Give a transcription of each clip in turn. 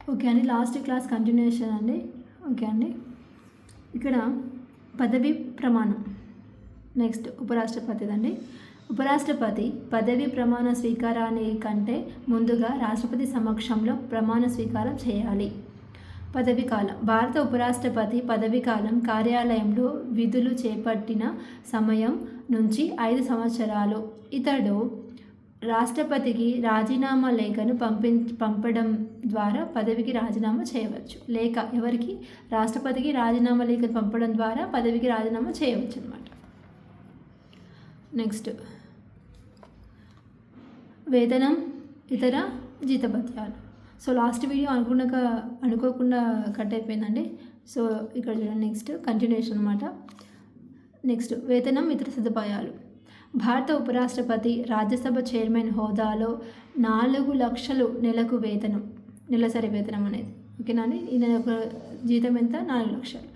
Okay అండి, last class continuation అండి. Okay అండి, ఇక్కడ పదవి ప్రమాణం. నెక్స్ట్ ఉపరాష్ట్రపతిదండి. ఉపరాష్ట్రపతి పదవి ప్రమాణ స్వీకారానికంటే ముందుగా రాష్ట్రపతి సమక్షంలో ప్రమాణ స్వీకారం చేయాలి. పదవీ కాలం. భారత ఉపరాష్ట్రపతి పదవీ కాలం కార్యాలయంలో విధులు చేపట్టిన సమయం నుంచి 5 సంవత్సరాలు. ఇతడు రాష్ట్రపతికి రాజీనామా లేఖను పంపడం ద్వారా పదవికి రాజీనామా చేయవచ్చు. లేక ఎవరికి? రాష్ట్రపతికి రాజీనామా లేఖను పంపడం ద్వారా పదవికి రాజీనామా చేయవచ్చు అన్నమాట. నెక్స్ట్ వేతనం, ఇతర జీతభత్యాలు. సో లాస్ట్ వీడియో అనుకోకుండా కట్ అయిపోయిందండి. సో ఇక్కడ చూడండి, నెక్స్ట్ కంటిన్యూషన్ అనమాట. నెక్స్ట్ వేతనం, ఇతర సదుపాయాలు. భారత ఉపరాష్ట్రపతి రాజ్యసభ చైర్మన్ హోదాలో 4 లక్షలు నెలకు వేతనం, నెలసరి వేతనం అనేది. ఓకేనా అండి, ఈ నెల జీతం ఎంత? 4 లక్షలు.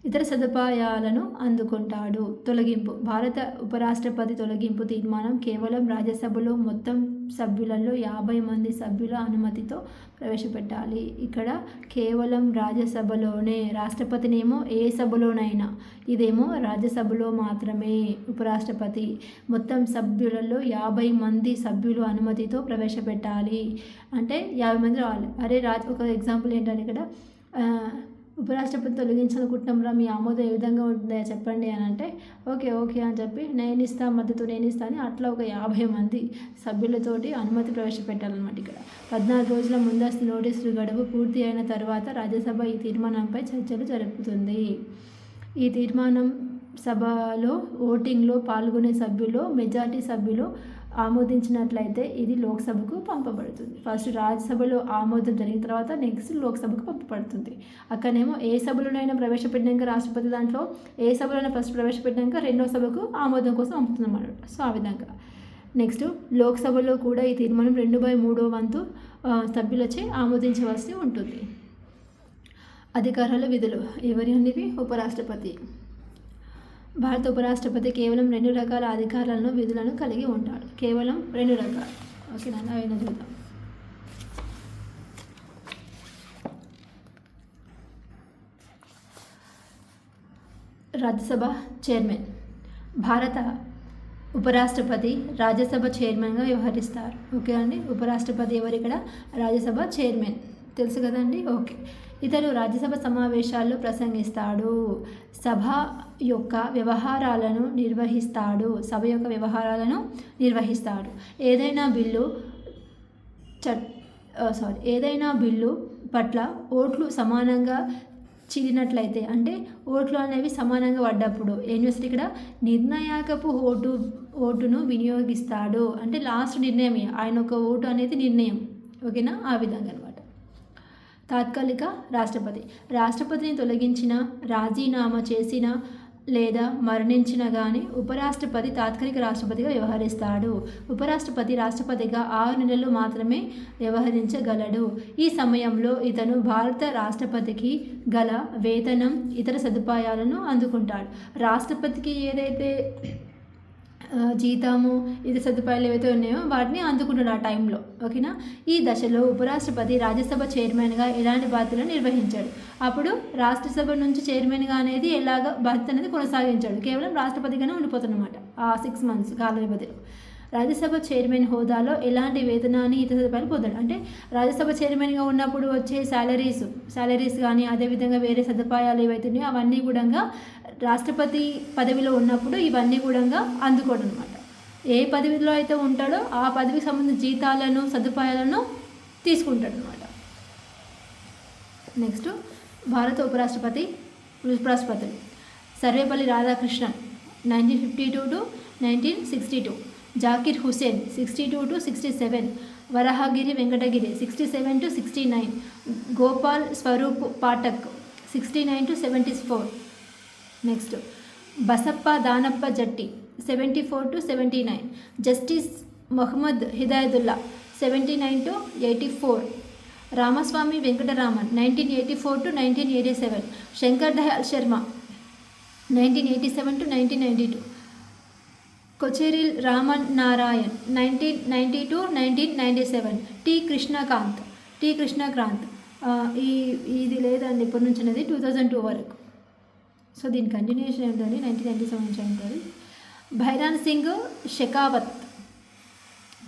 ఇతర సదుపాయాలను అందుకుంటాడు. తొలగింపు. భారత ఉపరాష్ట్రపతి తొలగింపు తీర్మానం కేవలం రాజ్యసభలో మొత్తం సభ్యులలో 50 మంది సభ్యుల అనుమతితో ప్రవేశపెట్టాలి. ఇక్కడ కేవలం రాజ్యసభలోనే, రాష్ట్రపతినేమో ఏ సభలోనైనా, ఇదేమో రాజ్యసభలో మాత్రమే. ఉపరాష్ట్రపతి మొత్తం సభ్యులలో 50 మంది సభ్యుల అనుమతితో ప్రవేశపెట్టాలి. అంటే 50 మంది రావాలి. అరే ఒక ఎగ్జాంపుల్ ఏంటంటే ఇక్కడ ఉపరాష్ట్రపతి తొలగించాలనుకుంటున్నాంరా, మీ ఆమోదం ఏ విధంగా ఉంటుందో చెప్పండి అని అంటే ఓకే అని చెప్పి నేను ఇస్తాను అని అట్లా ఒక 50 మంది సభ్యులతోటి అనుమతి ప్రవేశపెట్టాలన్నమాట. ఇక్కడ 14 రోజుల ముందస్తు నోటీసులు గడువు పూర్తి అయిన తర్వాత రాజ్యసభ ఈ తీర్మానంపై చర్చలు జరుపుతుంది. ఈ తీర్మానం సభలో ఓటింగ్లో పాల్గొనే సభ్యులు మెజార్టీ సభ్యులు ఆమోదించినట్లయితే ఇది లోక్సభకు పంపబడుతుంది. ఫస్ట్ రాజ్యసభలో ఆమోదం జరిగిన తర్వాత నెక్స్ట్ లోక్సభకు పంపబడుతుంది. అక్కడనేమో ఏ సభలోనైనా ప్రవేశపెట్టినాక రాష్ట్రపతి దాంట్లో ఏ సభలోనైనా ఫస్ట్ ప్రవేశపెట్టినాక రెండో సభకు ఆమోదం కోసం పంపుతుంది అన్నమాట. సో ఆ విధంగా. నెక్స్ట్ లోక్సభలో కూడా ఈ తీర్మానం 2/3 వంతు సభ్యులచే ఆమోదించవలసి ఉంటుంది. అధికారాలు, విధులు ఎవరి అనేవి? ఉపరాష్ట్రపతి. భారత ఉపరాష్ట్రపతి కేవలం 2 రకాల అధికారాలను, విధులను కలిగి ఉంటాడు. కేవలం 2 రకాలు. ఓకేనా, అవన్నీ చూద్దాం. రాజ్యసభ చైర్మన్. భారత ఉపరాష్ట్రపతి రాజ్యసభ చైర్మన్గా వ్యవహరిస్తారు. ఓకే అండి, ఉపరాష్ట్రపతి ఎవరు ఇక్కడ? రాజ్యసభ చైర్మన్, తెలుసు కదండి. ఓకే, ఇతడు రాజ్యసభ సమావేశాల్లో ప్రసంగిస్తాడు. సభ యొక్క వ్యవహారాలను నిర్వహిస్తాడు. ఏదైనా బిల్లు పట్ల ఓట్లు సమానంగా చీలినట్లయితే, అంటే ఓట్లు అనేవి సమానంగా పడ్డప్పుడు ఏం చేస్తాడు? ఇక్కడ నిర్ణయాకపు ఓటును వినియోగిస్తాడు. అంటే లాస్ట్ నిర్ణయం, ఆయన ఒక ఓటు అనేది నిర్ణయం. ఓకేనా, ఆ విధంగా అనమాట. తాత్కాలిక రాష్ట్రపతి. రాష్ట్రపతిని తొలగించిన, రాజీనామా చేసిన లేదా మరణించిన కానీ ఉపరాష్ట్రపతి తాత్కాలిక రాష్ట్రపతిగా వ్యవహరిస్తాడు. ఉపరాష్ట్రపతి రాష్ట్రపతిగా 6 నెలలు మాత్రమే వ్యవహరించగలడు. ఈ సమయంలో ఇతను భారత రాష్ట్రపతికి గల వేతనం, ఇతర సదుపాయాలను అందుకుంటాడు. రాష్ట్రపతికి ఏదైతే జీతము, ఇతర సదుపాయాలు ఏవైతే ఉన్నాయో వాటిని అందుకుంటాడు ఆ టైంలో. ఓకేనా, ఈ దశలో ఉపరాష్ట్రపతి రాజ్యసభ చైర్మన్గా ఎలాంటి బాధ్యతలను నిర్వహించాడు. అప్పుడు రాష్ట్రసభ నుంచి చైర్మన్గా అనేది ఎలాగ బాధ్యత అనేది కొనసాగించాడు. కేవలం రాష్ట్రపతిగానే ఉండిపోతున్నమాట ఆ 6 మంత్స్ కాల వ్యవధిలో. రాజ్యసభ చైర్మన్ హోదాలో ఎలాంటి వేతనాన్ని, ఇతర సదుపాయాలు పొందాడు. అంటే రాజ్యసభ చైర్మన్గా ఉన్నప్పుడు వచ్చే శాలరీస్ కానీ, అదేవిధంగా వేరే సదుపాయాలు ఏవైతే ఉన్నాయో అవన్నీ కూడా రాష్ట్రపతి పదవిలో ఉన్నప్పుడు ఇవన్నీ కూడా అందుకోవడం అనమాట. ఏ పదవిలో అయితే ఉంటాడో ఆ పదవికి సంబంధించిన జీతాలను, సదుపాయాలను తీసుకుంటాడు అనమాట. నెక్స్ట్ భారత ఉపరాష్ట్రపతులు. Sarvepalli Radhakrishnan 1952 to 1962, Zakir Hussain 62 to 67, Varahagiri Venkatagiri 67 to 69, Gopal Swarup Pathak 69 to 74. Next Basappa Danappa Jatti 74 to 79, justice Mohammad Hidayatullah 79 to 84, Ramaswamy Venkataraman 1984 to 1987, Shankar Dayal Sharma 1987 to 1992, Kocheril Raman Narayan 1990 to 1997, T Krishnakant ఈ ఇది లేదండి ఇప్పటి నుంచి అనేది 2002 వరకు. సో దీని కంటిన్యూషన్ ఏంటండి 1997 నుంచి ఉంటుంది. భైరాన్ సింగ్ షెకావత్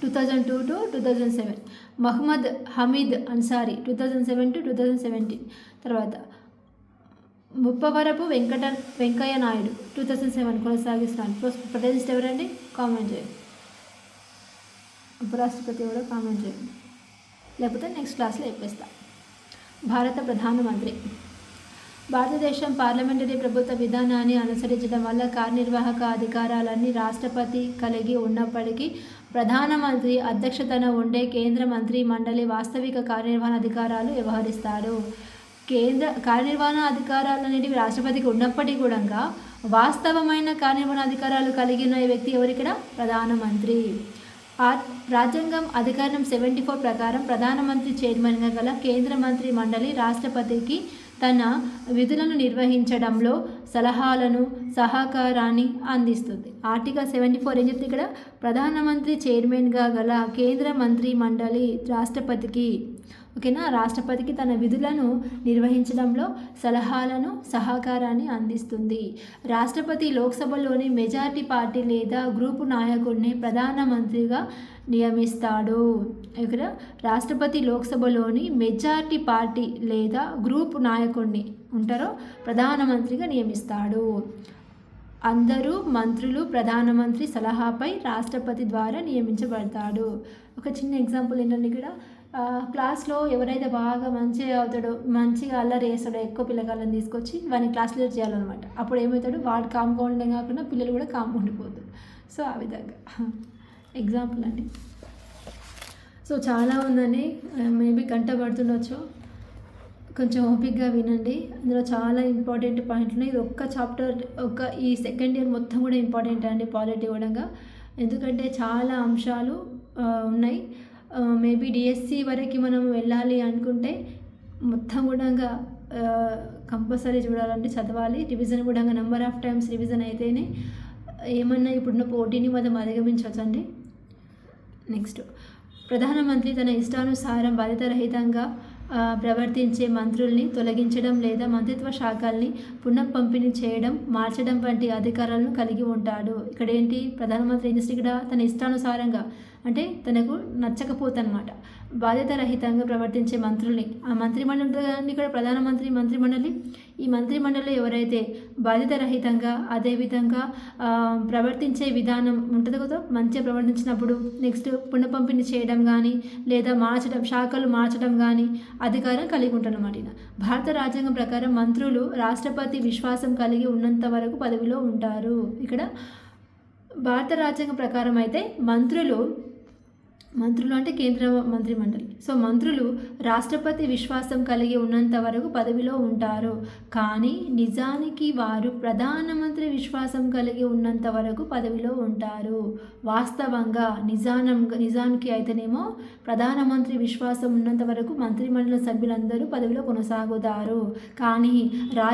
2002 to 2007. మహమ్మద్ హమీద్ అన్సారీ 2007 to 2017. తర్వాత ముప్పవరపు వెంకయ్య నాయుడు 2007 కొనసాగిస్తున్నాను. ప్రొటెస్ట్ ఎవరండి? కామెంట్ చేయండి. ఉపరాష్ట్రపతి కూడా కామెంట్ చేయండి, లేకపోతే నెక్స్ట్ క్లాస్లో చెప్పేస్తా. భారత ప్రధానమంత్రి. భారతదేశం పార్లమెంటరీ ప్రభుత్వ విధానాన్ని అనుసరించడం వల్ల కార్యనిర్వాహక అధికారాలన్నీ రాష్ట్రపతి కలిగి ఉన్నప్పటికీ ప్రధానమంత్రి అధ్యక్షతన ఉండే కేంద్ర మంత్రి మండలి వాస్తవిక కార్యనిర్వహణ అధికారాలు వ్యవహరిస్తాడు. కార్యనిర్వహణ అధికారాలు అనేవి రాష్ట్రపతికి ఉన్నప్పటికీ కూడా వాస్తవమైన కార్యనిర్వహణ అధికారాలు కలిగిన వ్యక్తి ఎవరిక్కడ? ప్రధానమంత్రి. రాజ్యాంగం అధికారం 74 ప్రకారం ప్రధానమంత్రి చైర్మన్గా గల కేంద్ర మంత్రి మండలి రాష్ట్రపతికి తన విధులను నిర్వహించడంలో సలహాలను సహకారాన్ని అందిస్తుంది. ఆర్టికల్ 74 ఏం చెప్తుంది ఇక్కడ? ప్రధానమంత్రి చైర్మన్గా గల కేంద్ర మంత్రి మండలి రాష్ట్రపతికి, ఓకేనా, రాష్ట్రపతికి తన విధులను నిర్వహించడంలో సలహాలను సహకారాన్ని అందిస్తుంది. రాష్ట్రపతి లోక్సభలోని మెజారిటీ పార్టీ లేదా గ్రూపు నాయకుడిని ప్రధానమంత్రిగా నియమిస్తాడు. ఇక్కడ రాష్ట్రపతి లోక్సభలోని మెజారిటీ పార్టీ లేదా గ్రూప్ నాయకుడిని ఉంటారో ప్రధానమంత్రిగా నియమిస్తాడు. అందరూ మంత్రులు ప్రధానమంత్రి సలహాపై రాష్ట్రపతి ద్వారా నియమించబడతాడు. ఒక చిన్న ఎగ్జాంపుల్ ఏంటంటే ఇక్కడ క్లాస్లో ఎవరైతే బాగా మంచిగా అవుతాడో, మంచిగా అల్లరి వేస్తాడో, ఎక్కువ పిల్లగాళ్ళని తీసుకొచ్చి వాడిని క్లాస్ లీడర్ చేయాలన్నమాట. అప్పుడు ఏమవుతాడు? వాడు కామ్గా ఉండడం కాకుండా పిల్లలు కూడా కామ్గా ఉండిపోతాడు. సో ఆ విధంగా ఎగ్జాంపుల్ అండి. సో చాలా ఉందండి, మేబీ గంట పడుతుండొచ్చు, కొంచెం ఓపిక్గా వినండి. అందులో చాలా ఇంపార్టెంట్ పాయింట్లు ఉన్నాయి. ఇది ఒక్క చాప్టర్, ఈ సెకండ్ ఇయర్ మొత్తం కూడా ఇంపార్టెంట్ అండి పాలిటీ కూడా, ఎందుకంటే చాలా అంశాలు ఉన్నాయి. మేబీ డిఎస్సి వరకు మనం వెళ్ళాలి అనుకుంటే మొత్తం కూడా కంపల్సరీ చూడాలంటే చదవాలి. రివిజన్ కూడా నెంబర్ ఆఫ్ టైమ్స్ రివిజన్ అయితేనే ఏమన్నా ఇప్పుడున్న పోటీని మనం అధిగమించవచ్చండి. నెక్స్ట్, ప్రధానమంత్రి తన ఇష్టానుసారం బాధ్యతారహితంగా ప్రవర్తించే మంత్రుల్ని తొలగించడం లేదా మంత్రిత్వ శాఖల్ని పునఃపంపిణీ చేయడం, మార్చడం వంటి అధికారాలను కలిగి ఉంటాడు. ఇక్కడ ఏంటి? ప్రధానమంత్రి ఏం చేస్తే ఇక్కడ తన ఇష్టానుసారంగా, అంటే తనకు నచ్చకపోతనమాట, బాధ్యతారహితంగా ప్రవర్తించే మంత్రుల్ని, ఆ మంత్రిమండలి ఇక్కడ ప్రధానమంత్రి మంత్రిమండలి, ఈ మంత్రిమండలిలో ఎవరైతే బాధ్యతారహితంగా అదేవిధంగా ప్రవర్తించే విధానం ఉంటుంది కదా, మంచిగా ప్రవర్తించినప్పుడు నెక్స్ట్ పునఃపంపిణీ చేయడం కానీ లేదా మార్చడం, శాఖలు మార్చడం కానీ అధికారం కలిగి ఉంటారన్నమాట. భారత రాజ్యాంగం ప్రకారం మంత్రులు రాష్ట్రపతి విశ్వాసం కలిగి ఉన్నంత వరకు పదవిలో ఉంటారు. ఇక్కడ భారత రాజ్యాంగం ప్రకారం అయితే మంత్రులు అంటే కేంద్ర మంత్రి మండలి, సో మంత్రులు రాష్ట్రపతి విశ్వాసం కలిగి ఉన్నంత వరకు పదవిలో ఉంటారు. కానీ నిజానికి వారు ప్రధానమంత్రి విశ్వాసం కలిగి ఉన్నంత వరకు పదవిలో ఉంటారు. వాస్తవంగా నిజానికి అయితేనేమో ప్రధానమంత్రి విశ్వాసం ఉన్నంత వరకు మంత్రిమండలి సభ్యులందరూ పదవిలో కొనసాగుతారు. కానీ భారత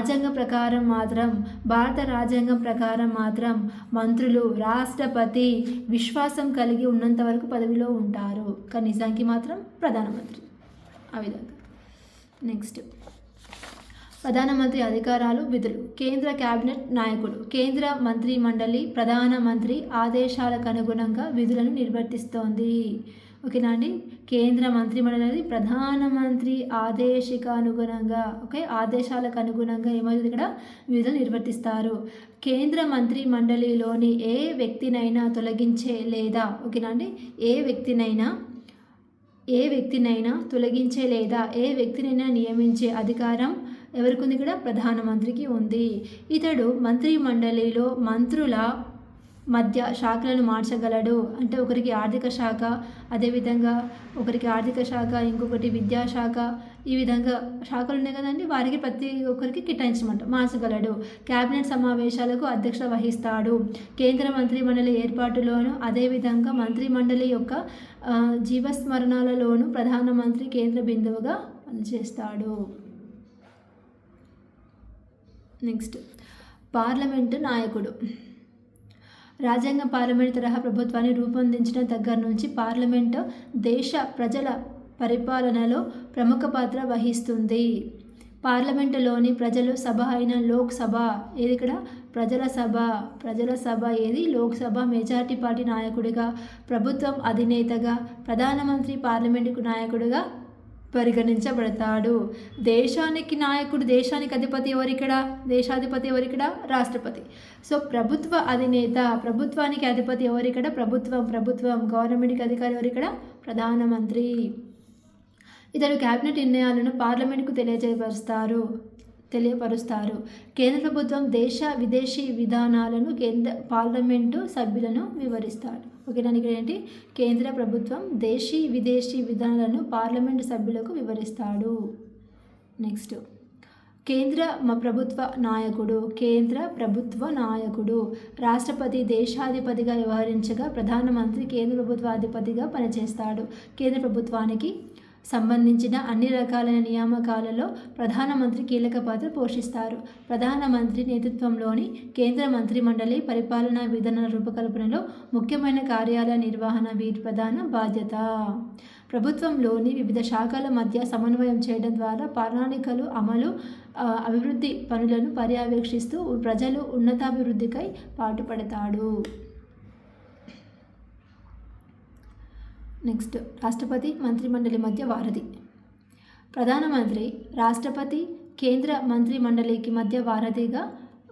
రాజ్యాంగం ప్రకారం మాత్రం మంత్రులు రాష్ట్రపతి విశ్వాసం కలిగి ఉన్నంత వరకు పదవిలో ఉంటారు. కానీ నిజానికి మాత్రం ప్రధానమంత్రి. ఆ విధంగా నెక్స్ట్, ప్రధానమంత్రి అధికారాలు, విధులు. కేంద్ర క్యాబినెట్ నాయకుడు కేంద్ర మంత్రి మండలి ప్రధానమంత్రి ఆదేశాలకు అనుగుణంగా విధులను నిర్వర్తిస్తోంది. ఓకేనా అండి? కేంద్ర మంత్రి మండలి ప్రధానమంత్రి ఆదేశాలకు అనుగుణంగా ఏమవుతుంది? ఇక్కడ విధులు నిర్వర్తిస్తారు. కేంద్ర మంత్రి మండలిలోని ఏ వ్యక్తినైనా తొలగించే లేదా, ఓకేనా అండి, ఏ వ్యక్తినైనా తొలగించే లేదా ఏ వ్యక్తినైనా నియమించే అధికారం ఎవరికి ఉంది? ఇక్కడ ప్రధానమంత్రికి ఉంది. ఇతడు మంత్రి మండలిలో మంత్రుల మధ్య శాఖలను మార్చగలడు. అంటే ఒకరికి ఆర్థిక శాఖ, అదేవిధంగా ఒకరికి ఆర్థిక శాఖ, ఇంకొకటి విద్యాశాఖ, ఈ విధంగా శాఖలు ఉన్నాయి కదండి, వారికి ప్రతి ఒక్కరికి మార్చగలడు. కేబినెట్ సమావేశాలకు అధ్యక్షత వహిస్తాడు. కేంద్ర మంత్రి మండలి ఏర్పాటులోను అదేవిధంగా మంత్రి మండలి యొక్క జీవస్మరణాలలోనూ ప్రధానమంత్రి కేంద్ర బిందువుగా పనిచేస్తాడు. నెక్స్ట్, పార్లమెంటు నాయకుడు. రాజ్యాంగం పార్లమెంటు తరహా ప్రభుత్వాన్ని రూపొందించిన దగ్గర నుంచి పార్లమెంటు దేశ ప్రజల పరిపాలనలో ప్రముఖ పాత్ర వహిస్తుంది. పార్లమెంటులోని ప్రజలు సభ అయిన లోక్సభ ఏది ఇక్కడ ప్రజల సభ ఏది లోక్సభ మెజార్టీ పార్టీ నాయకుడిగా, ప్రభుత్వం అధినేతగా, ప్రధానమంత్రి పార్లమెంటుకు నాయకుడిగా పరిగణించబడతాడు. దేశానికి నాయకుడు, దేశానికి అధిపతి ఎవరిక్కడ? దేశాధిపతి ఎవరిక్కడ? రాష్ట్రపతి. సో ప్రభుత్వ అధినేత, ప్రభుత్వానికి అధిపతి ఎవరిక్కడ? ప్రభుత్వం. గవర్నమెంట్కి అధికారి ఎవరిక్కడ? ప్రధానమంత్రి. ఇతడు క్యాబినెట్ నిర్ణయాలను పార్లమెంటుకు తెలియపరుస్తారు. కేంద్ర ప్రభుత్వం దేశ విదేశీ విధానాలను పార్లమెంటు సభ్యులను వివరిస్తాడు. ఓకేనా, ఇక్కడ ఏంటి? కేంద్ర ప్రభుత్వం దేశీ విదేశీ విధానాలను పార్లమెంటు సభ్యులకు వివరిస్తాడు. నెక్స్ట్, కేంద్ర ప్రభుత్వ నాయకుడు. రాష్ట్రపతి దేశాధిపతిగా వ్యవహరించగా ప్రధానమంత్రి కేంద్ర ప్రభుత్వ అధిపతిగా పనిచేస్తాడు. కేంద్ర ప్రభుత్వానికి సంబంధించిన అన్ని రకాలైన నియామకాలలో ప్రధానమంత్రి కీలక పాత్ర పోషిస్తారు. ప్రధానమంత్రి నేతృత్వంలోని కేంద్ర మంత్రిమండలి పరిపాలనా విధానాల రూపకల్పనలో ముఖ్యమైన కార్యాలయ నిర్వహణ వీరి ప్రధాన బాధ్యత. ప్రభుత్వంలోని వివిధ శాఖల మధ్య సమన్వయం చేయడం ద్వారా ప్రణాళికలు అమలు, అభివృద్ధి పనులను పర్యవేక్షిస్తూ ప్రజలు ఉన్నతాభివృద్ధికై పాటుపడతాడు. నెక్స్ట్, రాష్ట్రపతి మంత్రిమండలి మధ్య వారధి. ప్రధానమంత్రి రాష్ట్రపతి కేంద్ర మంత్రిమండలికి మధ్య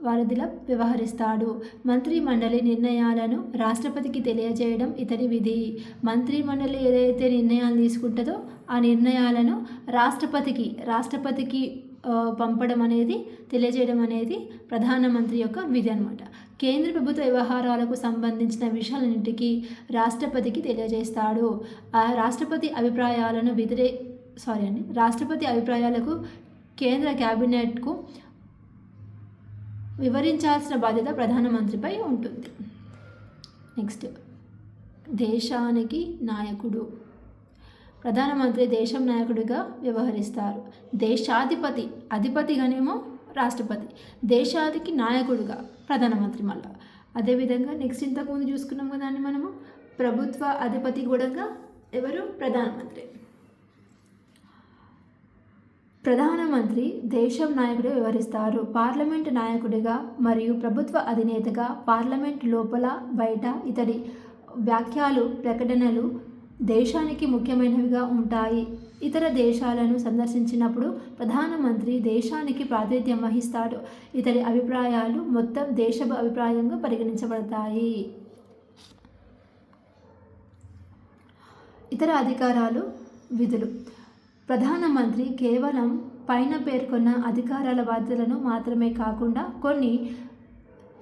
వారధిలా వ్యవహరిస్తాడు. మంత్రిమండలి నిర్ణయాలను రాష్ట్రపతికి తెలియజేయడం ఇతని విధి. మంత్రిమండలి ఏదైతే నిర్ణయాలు తీసుకుంటుందో ఆ నిర్ణయాలను రాష్ట్రపతికి పంపడం అనేది, తెలియజేయడం అనేది ప్రధానమంత్రి యొక్క విధి అన్నమాట. కేంద్ర ప్రభుత్వ వ్యవహారాలకు సంబంధించిన విషయాలన్నింటికీ రాష్ట్రపతికి తెలియజేస్తాడు. రాష్ట్రపతి అభిప్రాయాలకు కేంద్ర క్యాబినెట్కు వివరించాల్సిన బాధ్యత ప్రధానమంత్రిపై ఉంటుంది. నెక్స్ట్, దేశానికి నాయకుడు. ప్రధానమంత్రి దేశం నాయకుడిగా వ్యవహరిస్తారు. అధిపతిగానేమో రాష్ట్రపతి, దేశానికి నాయకుడుగా ప్రధానమంత్రి. మళ్ళీ అదేవిధంగా నెక్స్ట్ ఇంతకుముందు చూసుకున్నాం కదా దాన్ని మనము, ప్రభుత్వ అధిపతి కూడా ఎవరు? ప్రధానమంత్రి. ప్రధానమంత్రి దేశం నాయకుడిగా వ్యవహరిస్తారు. పార్లమెంటు నాయకుడిగా మరియు ప్రభుత్వ అధినేతగా పార్లమెంట్ లోపల బయట ఇతడి వ్యాఖ్యలు, ప్రకటనలు దేశానికి ముఖ్యమైనవిగా ఉంటాయి. ఇతర దేశాలను సందర్శించినప్పుడు ప్రధానమంత్రి దేశానికి ప్రాతినిధ్యం వహిస్తాడు. ఇతడి అభిప్రాయాలు మొత్తం దేశ అభిప్రాయంగా పరిగణించబడతాయి. ఇతర అధికారాలు, విధులు. ప్రధానమంత్రి కేవలం పైన పేర్కొన్న అధికారాల బాధ్యతలను మాత్రమే కాకుండా కొన్ని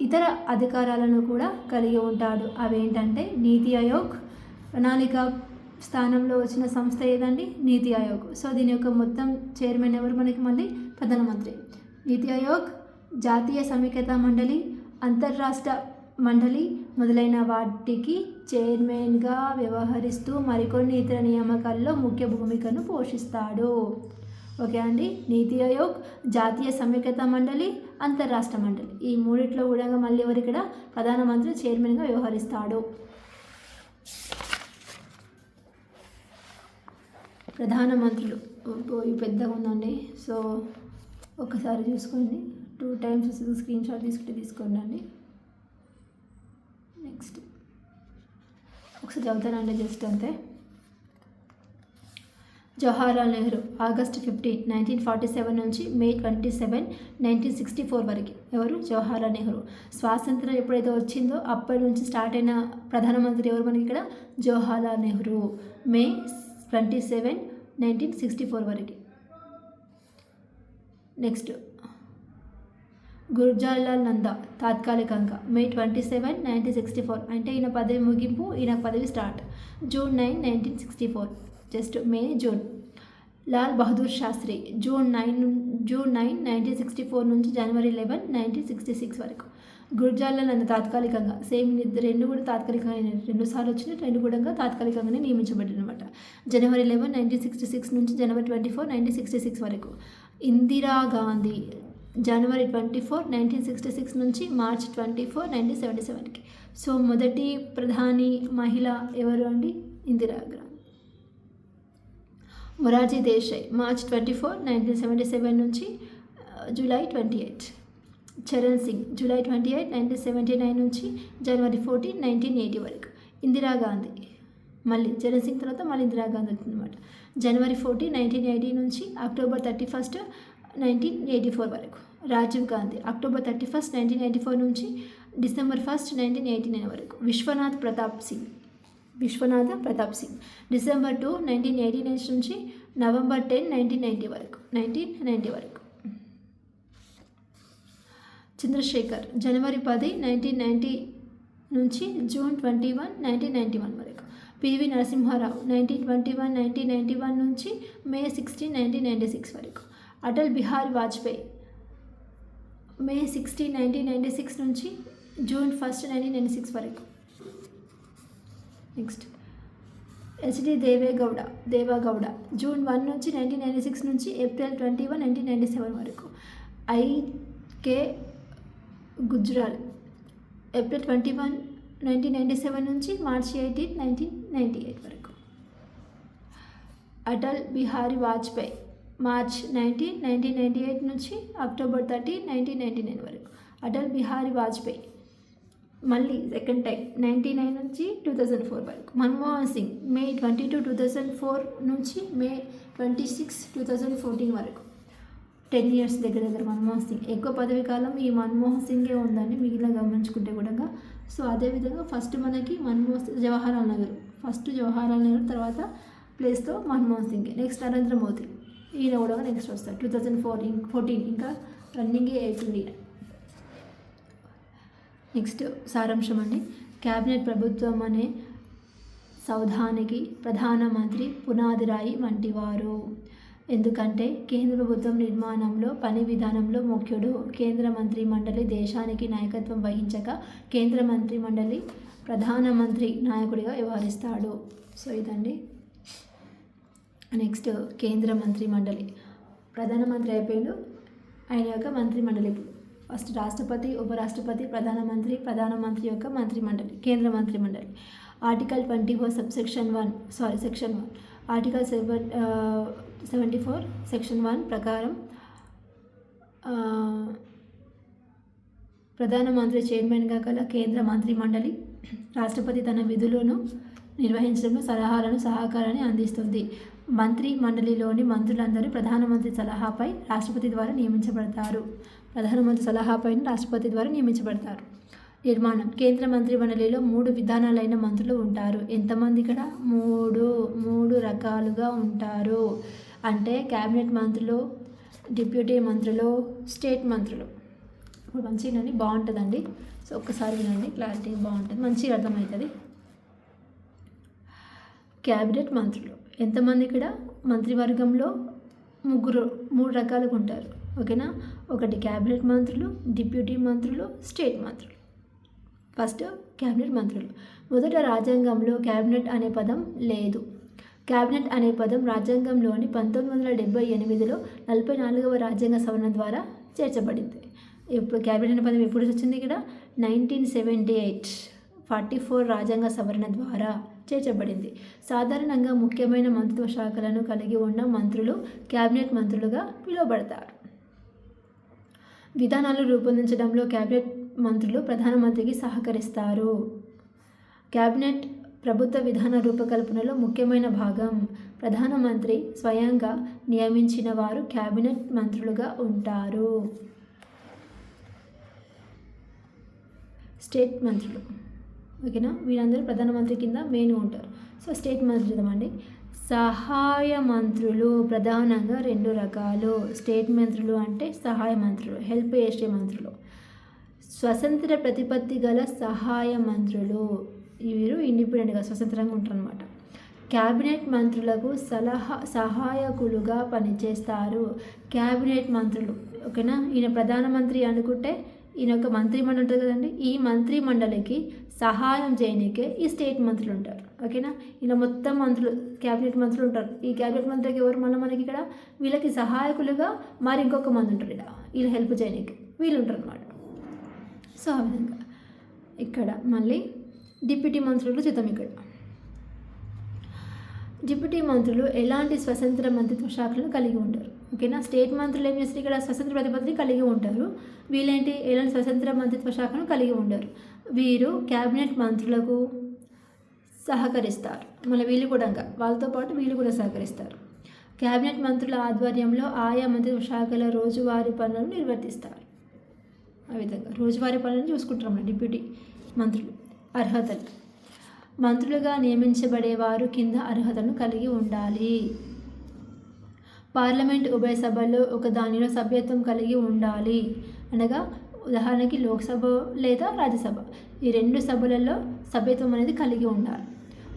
ఇతర అధికారాలను కూడా కలిగి ఉంటాడు. అవేంటంటే నీతి ఆయోగ్, ప్రణాళిక స్థానంలో వచ్చిన సంస్థ ఏదండి? నీతి ఆయోగ్. సో దీని యొక్క మొత్తం చైర్మన్ ఎవరు మనకి? మళ్ళీ ప్రధానమంత్రి. నీతి ఆయోగ్, జాతీయ సమైక్యతా మండలి, అంతర్రాష్ట్ర మండలి మొదలైన వాటికి చైర్మన్గా వ్యవహరిస్తూ మరికొన్ని ఇతర నియామకాల్లో ముఖ్య భూమికను పోషిస్తాడు. ఓకే అండి, నీతి ఆయోగ్, జాతీయ సమైక్యతా మండలి, అంతర్రాష్ట్ర మండలి, ఈ మూడిట్లో కూడా మళ్ళీ ఎవరు ఇక్కడ? ప్రధానమంత్రి చైర్మన్గా వ్యవహరిస్తాడు. ప్రధానమంత్రులు పెద్దగా ఉందండి, సో ఒకసారి చూసుకోండి, 2 times స్క్రీన్ షాట్ తీసుకోండి అండి. నెక్స్ట్ ఒకసారి చదువుతానండి జస్ట్ అంతే. జవహర్లాల్ నెహ్రూ ఆగస్ట్ 15, 1947 నుంచి మే 27, 1964 వరకు. ఎవరు? జవహర్లాల్ నెహ్రూ. స్వాతంత్రం ఎప్పుడైతే వచ్చిందో అప్పటి నుంచి స్టార్ట్ అయిన ప్రధానమంత్రి ఎవరు మనకి ఇక్కడ? జవహర్లాల్ నెహ్రూ. మే 27, 1964 వరకు. నెక్స్ట్ గుర్జాలాల్ నందా తాత్కాలికంగా మే 27, 1964, అంటే ఈయన పదవి ముగింపు, ఈయన పదవి start June 9, 1964, just May June. Lal Bahadur Shastri June 9, 1964 నుంచి జనవరి 11, 1966 వరకు. గుర్జాలాల్ నందా తాత్కాలికంగా, సేమ్ రెండు కూడా తాత్కాలికంగా, 2 సార్లు వచ్చినాయి, 2 కూడా తాత్కాలికంగానే నియమించబడింది అనమాట. జనవరి 11, 1966 నుంచి జనవరి 24, 1966 వరకు. ఇందిరాగాంధీ జనవరి 24, 1966 నుంచి మార్చ్ 24, 1977కి. సో మొదటి ప్రధాని మహిళ ఎవరు అండి? ఇందిరాగాంధీ. మొరార్జీ దేశాయ్ మార్చ్ 24, 1977 నుంచి జూలై 28. చరణ్ సింగ్ జూలై 28, 1979 నుంచి జనవరి 14, 1980 వరకు. ఇందిరాగాంధీ మళ్ళీ చరణ్ సింగ్ తర్వాత మళ్ళీ ఇందిరాగాంధీ అవుతుందన్నమాట. జనవరి 14, 1980 నుంచి అక్టోబర్ 31, 1984 వరకు. రాజీవ్ గాంధీ అక్టోబర్ 31, 1984 నుంచి డిసెంబర్ 1, 1989 వరకు. విశ్వనాథ్ ప్రతాప్ సింగ్ డిసెంబర్ 2, 1989 నుంచి నవంబర్ 10, 1990 వరకు. చంద్రశేఖర్ జనవరి 10, 1990 నుంచి జూన్ 21, 1991 వరకు. పివి నరసింహారావు 1921, 1991 నుంచి మే 16, 1996 వరకు. అటల్ బిహారీ వాజ్పేయి మే 16, 1996 నుంచి జూన్ 1, 1996 వరకు. నెక్స్ట్ హెచ్డి దేవేగౌడ జూన్ 1 నుంచి 1996 నుంచి ఏప్రిల్ 21, 1997 వరకు. ఐకే గుజ్రాల్ ఏప్రిల్ 21, 1997 నుంచి మార్చి 18, 1998 వరకు. అటల్ బిహారీ వాజ్పేయి మార్చ్ 19, 1998 నుంచి అక్టోబర్ 30, 1999 వరకు. అటల్ బిహారీ వాజ్పేయి మళ్ళీ సెకండ్ టైం 99 నుంచి 2004 వరకు. మన్మోహన్ సింగ్ మే 22, 2004 నుంచి మే 26, 2014 వరకు. 10 years దగ్గర మన్మోహన్ సింగ్. ఎక్కువ పదవి కాలం ఈ మన్మోహన్ సింగే ఉందండి, మిగిలిన గమనించుకుంటే కూడా. సో అదేవిధంగా ఫస్ట్ మనకి జవహర్లాల్ నెహ్రూ తర్వాత ప్లేస్తో మన్మోహన్ సింగ్. నెక్స్ట్ నరేంద్ర మోదీ, ఈయన కూడా నెక్స్ట్ వస్తారు 2014 ఇంకా రన్నింగే అవుతుంది. నెక్స్ట్ సారాంశం అండి. క్యాబినెట్ ప్రభుత్వం అనే సౌధానికి ప్రధానమంత్రి పునాది రాయి వంటివారు. ఎందుకంటే కేంద్ర ప్రభుత్వం నిర్మాణంలో పని విధానంలో ముఖ్యుడు. కేంద్ర మంత్రి మండలి దేశానికి నాయకత్వం వహించగా కేంద్ర మంత్రి మండలి ప్రధానమంత్రి నాయకుడిగా వ్యవహరిస్తాడు. సో ఇదండి. నెక్స్ట్ కేంద్ర మంత్రి మండలి, ప్రధానమంత్రి అయిపోయాడు, ఆయన యొక్క మంత్రి మండలి. ఫస్ట్ రాష్ట్రపతి, ఉపరాష్ట్రపతి, ప్రధానమంత్రి యొక్క మంత్రి మండలి, కేంద్ర మంత్రి మండలి. ఆర్టికల్ 24 సెక్షన్ 1 ఆర్టికల్ 74 సెక్షన్ 1 ప్రకారం ప్రధానమంత్రి చైర్మన్గా గల కేంద్ర మంత్రి మండలి రాష్ట్రపతి తన విధులను నిర్వహించడంలో సలహాలను సహకారాన్ని అందిస్తుంది. మంత్రి మండలిలోని మంత్రులందరూ ప్రధానమంత్రి సలహాపై రాష్ట్రపతి ద్వారా నియమించబడతారు. నిర్మాణం. కేంద్ర మంత్రి మండలిలో 3 విధానాలైన మంత్రులు ఉంటారు. ఎంతమంది ఇక్కడ? 3 రకాలుగా ఉంటారు. అంటే క్యాబినెట్ మంత్రులు, డిప్యూటీ మంత్రులు, స్టేట్ మంత్రులు. ఇప్పుడు మంచిగా బాగుంటుందండి. సో ఒక్కసారి వినండి, క్లారిటీ బాగుంటుంది, మంచిగా అర్థమవుతుంది. క్యాబినెట్ మంత్రులు ఎంతమంది ఇక్కడ? మంత్రివర్గంలో 3 రకాలుగా ఉంటారు. ఓకేనా? ఒకటి క్యాబినెట్ మంత్రులు, డిప్యూటీ మంత్రులు, స్టేట్ మంత్రులు. ఫస్ట్ క్యాబినెట్ మంత్రులు. మొదట రాజ్యాంగంలో క్యాబినెట్ అనే పదం లేదు. క్యాబినెట్ అనే పదం రాజ్యాంగంలోని 1978లో 44వ రాజ్యాంగ సవరణ ద్వారా చేర్చబడింది. ఇప్పుడు క్యాబినెట్ అనే పదం ఎప్పుడు వచ్చింది? ఇక్కడ 1978 44 రాజ్యాంగ సవరణ ద్వారా చేర్చబడింది. సాధారణంగా ముఖ్యమైన మంత్రిత్వ శాఖలను కలిగి ఉన్న మంత్రులు క్యాబినెట్ మంత్రులుగా పిలువబడతారు. విధానాలు రూపొందించడంలో క్యాబినెట్ మంత్రులు ప్రధానమంత్రికి సహకరిస్తారు. క్యాబినెట్ ప్రభుత్వ విధాన రూపకల్పనలో ముఖ్యమైన భాగం. ప్రధానమంత్రి స్వయంగా నియమించిన వారు క్యాబినెట్ మంత్రులుగా ఉంటారు. స్టేట్ మంత్రులు, ఓకేనా? వీరందరూ ప్రధానమంత్రి కింద మెయిన్ ఉంటారు. సో స్టేట్ మంత్రులు అండి. సహాయ మంత్రులు ప్రధానంగా 2 రకాలు. స్టేట్ మంత్రులు అంటే సహాయ మంత్రులు, హెల్ప్ చేసే మంత్రులు. స్వతంత్ర ప్రతిపత్తి గల సహాయ మంత్రులు, వీరు ఇండిపెండెంట్గా స్వతంత్రంగా ఉంటారు అన్నమాట. క్యాబినెట్ మంత్రులకు సహాయకులుగా పనిచేస్తారు. క్యాబినెట్ మంత్రులు, ఓకేనా? ఈయన ప్రధానమంత్రి అనుకుంటే ఈయన ఒక మంత్రి మండలి ఉంటుంది కదండి, ఈ మంత్రి మండలికి సహాయం చేయడానికే ఈ స్టేట్ మంత్రులు ఉంటారు. ఓకేనా? ఇలా మొత్తం మంత్రులు, క్యాబినెట్ మంత్రులు ఉంటారు. ఈ క్యాబినెట్ మంత్రికి ఎవరు? మనకి ఇక్కడ వీళ్ళకి సహాయకులుగా మరి ఇంకొక మంది ఉంటారు. ఇలా వీళ్ళు హెల్ప్ చేయడానికి వీళ్ళు ఉంటారు అన్నమాట. సో ఆ విధంగా ఇక్కడ మళ్ళీ డిప్యూటీ మంత్రులు చూద్దాం. ఇక్కడ డిప్యూటీ మంత్రులు ఎలాంటి స్వతంత్ర మంత్రిత్వ శాఖలను కలిగి ఉంటారు. ఓకేనా, స్టేట్ మంత్రులు ఏం చేస్తారు, ఇక్కడ స్వతంత్ర ప్రతిపత్తిని కలిగి ఉంటారు. వీళ్ళేంటి, ఎలాంటి స్వతంత్ర మంత్రిత్వ శాఖను కలిగి ఉండరు. వీరు క్యాబినెట్ మంత్రులకు సహకరిస్తారు. మళ్ళీ వీళ్ళు కూడా వాళ్ళతో పాటు వీళ్ళు కూడా సహకరిస్తారు. క్యాబినెట్ మంత్రుల ఆధ్వర్యంలో ఆయా మంత్రిత్వ శాఖల రోజువారీ పనులను నిర్వర్తిస్తారు. ఆ విధంగా రోజువారీ పనులను చూసుకుంటారు మన డిప్యూటీ మంత్రులు. అర్హతలు: మంత్రులుగా నియమించబడేవారు కింద అర్హతలను కలిగి ఉండాలి. పార్లమెంట్ ఉభయ సభల్లో ఒక దానిలో సభ్యత్వం కలిగి ఉండాలి. అనగా ఉదాహరణకి లోక్సభ లేదా రాజ్యసభ, ఈ రెండు సభలలో సభ్యత్వం అనేది కలిగి ఉండాలి.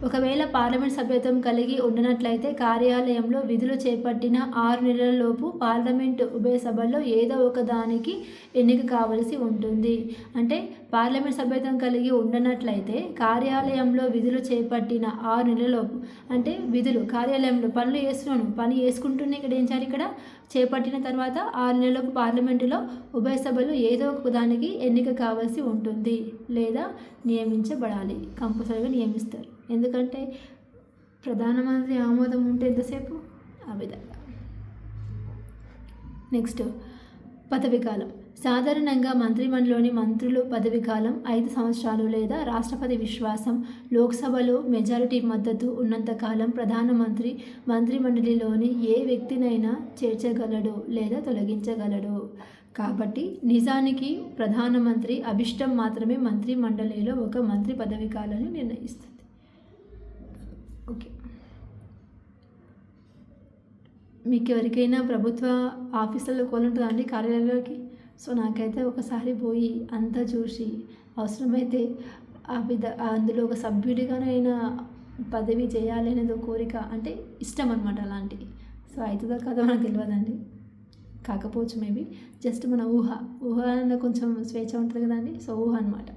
ఒకవేళ పార్లమెంట్ సభ్యత్వం కలిగి ఉండనట్లయితే కార్యాలయంలో విధులు చేపట్టిన 6 నెలలలోపు పార్లమెంటు ఉభయ సభల్లో ఏదో ఒక దానికి ఎన్నిక కావలసి ఉంటుంది. అంటే పార్లమెంట్ సభ్యత్వం కలిగి ఉండనట్లయితే కార్యాలయంలో విధులు చేపట్టిన 6 నెలలలోపు, అంటే విధులు కార్యాలయంలో పని చేసుకుంటూనే ఇక్కడ ఏం చేయాలి, ఇక్కడ చేపట్టిన తర్వాత 6 నెలలకు పార్లమెంటులో ఉభయ సభలు ఏదో ఒక దానికి ఎన్నిక కావాల్సి ఉంటుంది లేదా నియమించబడాలి. కంపల్సరీగా నియమిస్తారు. ఎందుకంటే ప్రధానమంత్రి ఆమోదం ఉంటే ఎంతసేపు, ఆ విధంగా. నెక్స్ట్ పదవీ కాలం. సాధారణంగా మంత్రిమండలిలోని మంత్రులు పదవీ కాలం 5 సంవత్సరాలు లేదా రాష్ట్రపతి విశ్వాసం, లోక్సభలో మెజారిటీ మద్దతు ఉన్నంతకాలం ప్రధానమంత్రి మంత్రిమండలిలోని ఏ వ్యక్తినైనా చేర్చగలడు లేదా తొలగించగలడు. కాబట్టి నిజానికి ప్రధానమంత్రి అభిష్టం మాత్రమే మంత్రి మండలిలో ఒక మంత్రి పదవీ కాలాన్ని నిర్ణయిస్తుంది. ఓకే, మీకు ఎవరికైనా ప్రభుత్వ ఆఫీసుల్లో కోలుంటుందా అండి కార్యాలయంలోకి? సో నాకైతే ఒకసారి పోయి అంతా చూసి అవసరమైతే అందులో ఒక సభ్యుడిగానైనా పదవి చేయాలి అనేది కోరిక, అంటే ఇష్టం అనమాట అలాంటివి. సో అవుతుందో కాదో మనకు తెలియదండి, కాకపోవచ్చు మేబీ. జస్ట్ మన ఊహలో కొంచెం స్వేచ్ఛ ఉంటుంది కదండి. సో ఊహ అనమాట.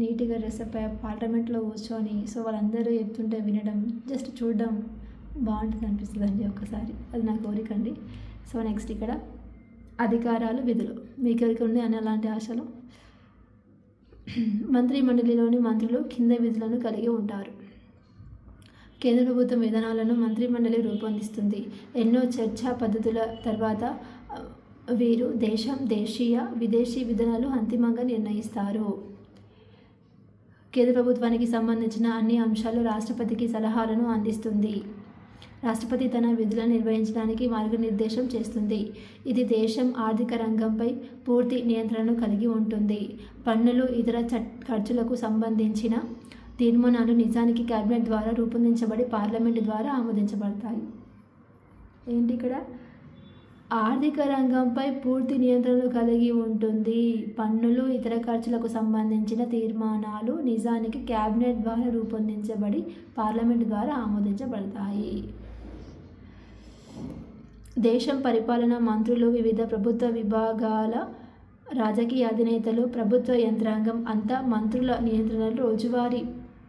నీట్గా డ్రెస్ అప్ పార్లమెంట్లో కూర్చొని సో వాళ్ళందరూ చెప్తుంటే వినడం, జస్ట్ చూడడం బాగుంటుంది అనిపిస్తుంది అండి ఒక్కసారి. అది నా కోరిక అండి. సో నెక్స్ట్ ఇక్కడ అధికారాలు, విధులు. మీకు ఎవరికి ఉంది అని అలాంటి ఆశలు? మంత్రి మండలిలోని మంత్రులు కింద విధులను కలిగి ఉంటారు. కేంద్ర ప్రభుత్వం విధానాలను మంత్రి మండలి రూపొందిస్తుంది. ఎన్నో చర్చా పద్ధతుల తర్వాత వీరు దేశీయ విదేశీ విధానాలు అంతిమంగా నిర్ణయిస్తారు. కేంద్ర ప్రభుత్వానికి సంబంధించిన అన్ని అంశాలు రాష్ట్రపతికి సలహాలను అందిస్తుంది. రాష్ట్రపతి తన విధులను నిర్వహించడానికి మార్గనిర్దేశం చేస్తుంది. ఇది దేశం ఆర్థిక రంగంపై పూర్తి నియంత్రణను కలిగి ఉంటుంది. పన్నులు, ఇతర ఖర్చులకు సంబంధించిన తీర్మానాలు నిజానికి కేబినెట్ ద్వారా రూపొందించబడి పార్లమెంటు ద్వారా ఆమోదించబడతాయి. ఏంటి ఇక్కడ? ఆర్థిక రంగంపై పూర్తి నియంత్రణను కలిగి ఉంటుంది. పన్నులు, ఇతర ఖర్చులకు సంబంధించిన తీర్మానాలు నిజానికి కేబినెట్ ద్వారా రూపొందించబడి పార్లమెంటు ద్వారా ఆమోదించబడతాయి. దేశం పరిపాలన మంత్రులు, వివిధ ప్రభుత్వ విభాగాల రాజకీయ అధినేతలు, ప్రభుత్వ యంత్రాంగం అంతా మంత్రుల నియంత్రణలో రోజువారీ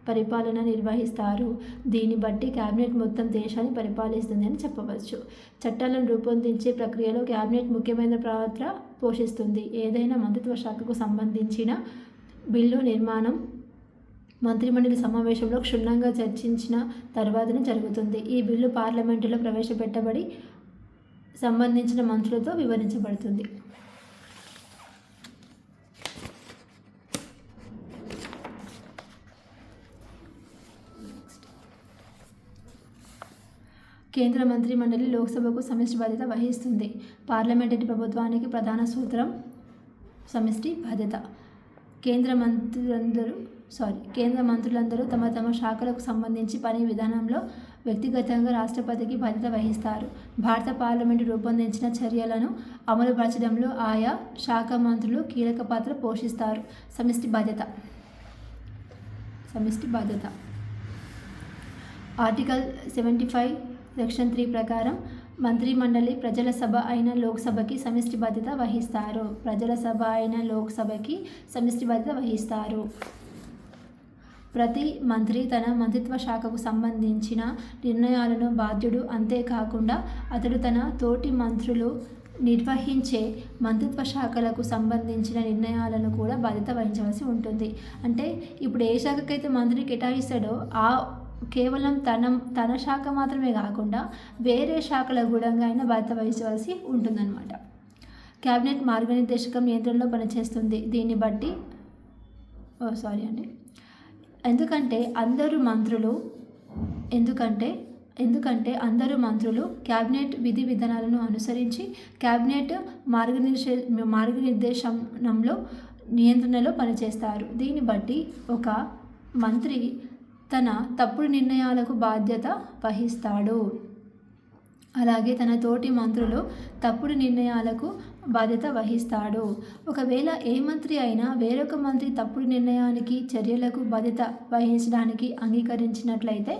పరిపాలన నిర్వహిస్తారు. దీన్ని బట్టి కేబినెట్ మొత్తం దేశాన్ని పరిపాలిస్తుంది అని చెప్పవచ్చు. చట్టాలను రూపొందించే ప్రక్రియలో కేబినెట్ ముఖ్యమైన పాత్ర పోషిస్తుంది. ఏదైనా మంత్రిత్వ శాఖకు సంబంధించిన బిల్లు నిర్మాణం మంత్రిమండలి సమావేశంలో క్షుణ్ణంగా చర్చించిన తర్వాతనే జరుగుతుంది. ఈ బిల్లు పార్లమెంటులో ప్రవేశపెట్టబడి సంబంధించిన మంత్రులతో వివరించబడుతుంది. కేంద్ర మంత్రి మండలి లోక్సభకు సమిష్టి బాధ్యత వహిస్తుంది. పార్లమెంటరీ ప్రభుత్వానికి ప్రధాన సూత్రం సమిష్టి బాధ్యత. కేంద్ర మంత్రులందరూ తమ తమ శాఖలకు సంబంధించి పని విధానంలో వ్యక్తిగతంగా రాష్ట్రపతికి బాధ్యత వహిస్తారు. భారత పార్లమెంటు రూపొందించిన చర్యలను అమలుపరచడంలో ఆయా శాఖ మంత్రులు కీలక పాత్ర పోషిస్తారు. సమిష్టి బాధ్యత. ఆర్టికల్ 75 సెక్షన్ 3 ప్రకారం మంత్రి మండలి ప్రజల సభ అయిన లోక్సభకి సమిష్టి బాధ్యత వహిస్తారు. ప్రతి మంత్రి తన మంత్రిత్వ శాఖకు సంబంధించిన నిర్ణయాలను బాధ్యుడు. అంతేకాకుండా అతడు తన తోటి మంత్రులు నిర్వహించే మంత్రిత్వ శాఖలకు సంబంధించిన నిర్ణయాలను కూడా బాధ్యత వహించవలసి ఉంటుంది. అంటే ఇప్పుడు ఏ శాఖకైతే మంత్రిని కేటాయిస్తాడో ఆ కేవలం తన శాఖ మాత్రమే కాకుండా వేరే శాఖల గూఢంగా అయినా బాధ్యత వహించవలసి ఉంటుందన్నమాట. క్యాబినెట్ మార్గనిర్దేశకం నియంత్రణలో పనిచేస్తుంది. దీన్ని బట్టి ఎందుకంటే అందరూ మంత్రులు క్యాబినెట్ విధి విధానాలను అనుసరించి క్యాబినెట్ మార్గనిర్దేశనంలో నియంత్రణలో పనిచేస్తారు. దీన్ని బట్టి ఒక మంత్రి తన తప్పుడు నిర్ణయాలకు బాధ్యత వహిస్తాడు. అలాగే తన తోటి మంత్రులు తప్పుడు నిర్ణయాలకు బాధ్యత వహిస్తాడు. ఒకవేళ ఏ మంత్రి అయినా వేరొక మంత్రి తప్పుడు నిర్ణయానికి చర్యలకు బాధ్యత వహించడానికి అంగీకరించినట్లయితే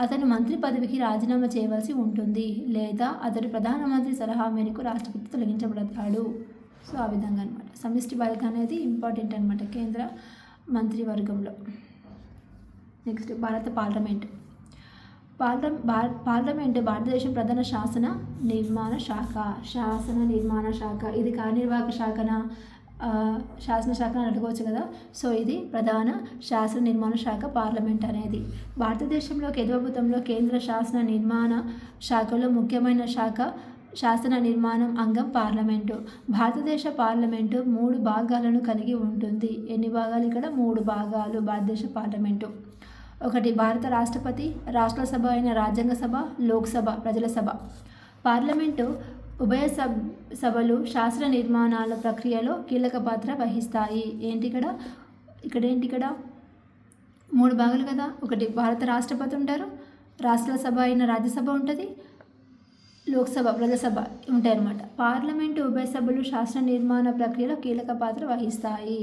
అతను మంత్రి పదవికి రాజీనామా చేయవలసి ఉంటుంది, లేదా అతడు ప్రధానమంత్రి సలహా మేరకు రాష్ట్రపతి తొలగించబడతాడు. సో ఆ విధంగా అనమాట సమిష్టి బాధ్యత అనేది ఇంపార్టెంట్ అనమాట కేంద్ర మంత్రివర్గంలో. నెక్స్ట్ భారత పార్లమెంట్. భారతదేశం ప్రధాన శాసన నిర్మాణ శాఖ. ఇది కార్యనిర్వాహక శాసన శాఖ అని అడగవచ్చు కదా. సో ఇది ప్రధాన శాసన నిర్మాణ శాఖ పార్లమెంట్ అనేది. భారతదేశంలో కేంద్రప్రభుత్వంలో కేంద్ర శాసన నిర్మాణ శాఖలో ముఖ్యమైన శాఖ శాసన నిర్మాణం అంగం పార్లమెంటు. భారతదేశ పార్లమెంటు 3 భాగాలను కలిగి ఉంటుంది. ఎన్ని భాగాలు ఇక్కడ? 3 భాగాలు భారతదేశ పార్లమెంటు. ఒకటి భారత రాష్ట్రపతి, రాష్ట్ర సభ అయిన రాజ్యాంగ సభ, లోక్సభ ప్రజల సభ. పార్లమెంటు ఉభయ సభలు శాసన నిర్మాణాల ప్రక్రియలో కీలక పాత్ర వహిస్తాయి. ఇక్కడ 3 భాగాలు కదా. ఒకటి భారత రాష్ట్రపతి ఉంటారు, రాష్ట్ర సభ అయిన రాజ్యసభ ఉంటుంది, లోక్సభ ప్రజాసభ ఉంటాయన్నమాట. పార్లమెంటు ఉభయ సభలు శాసన నిర్మాణ ప్రక్రియలో కీలక పాత్ర వహిస్తాయి.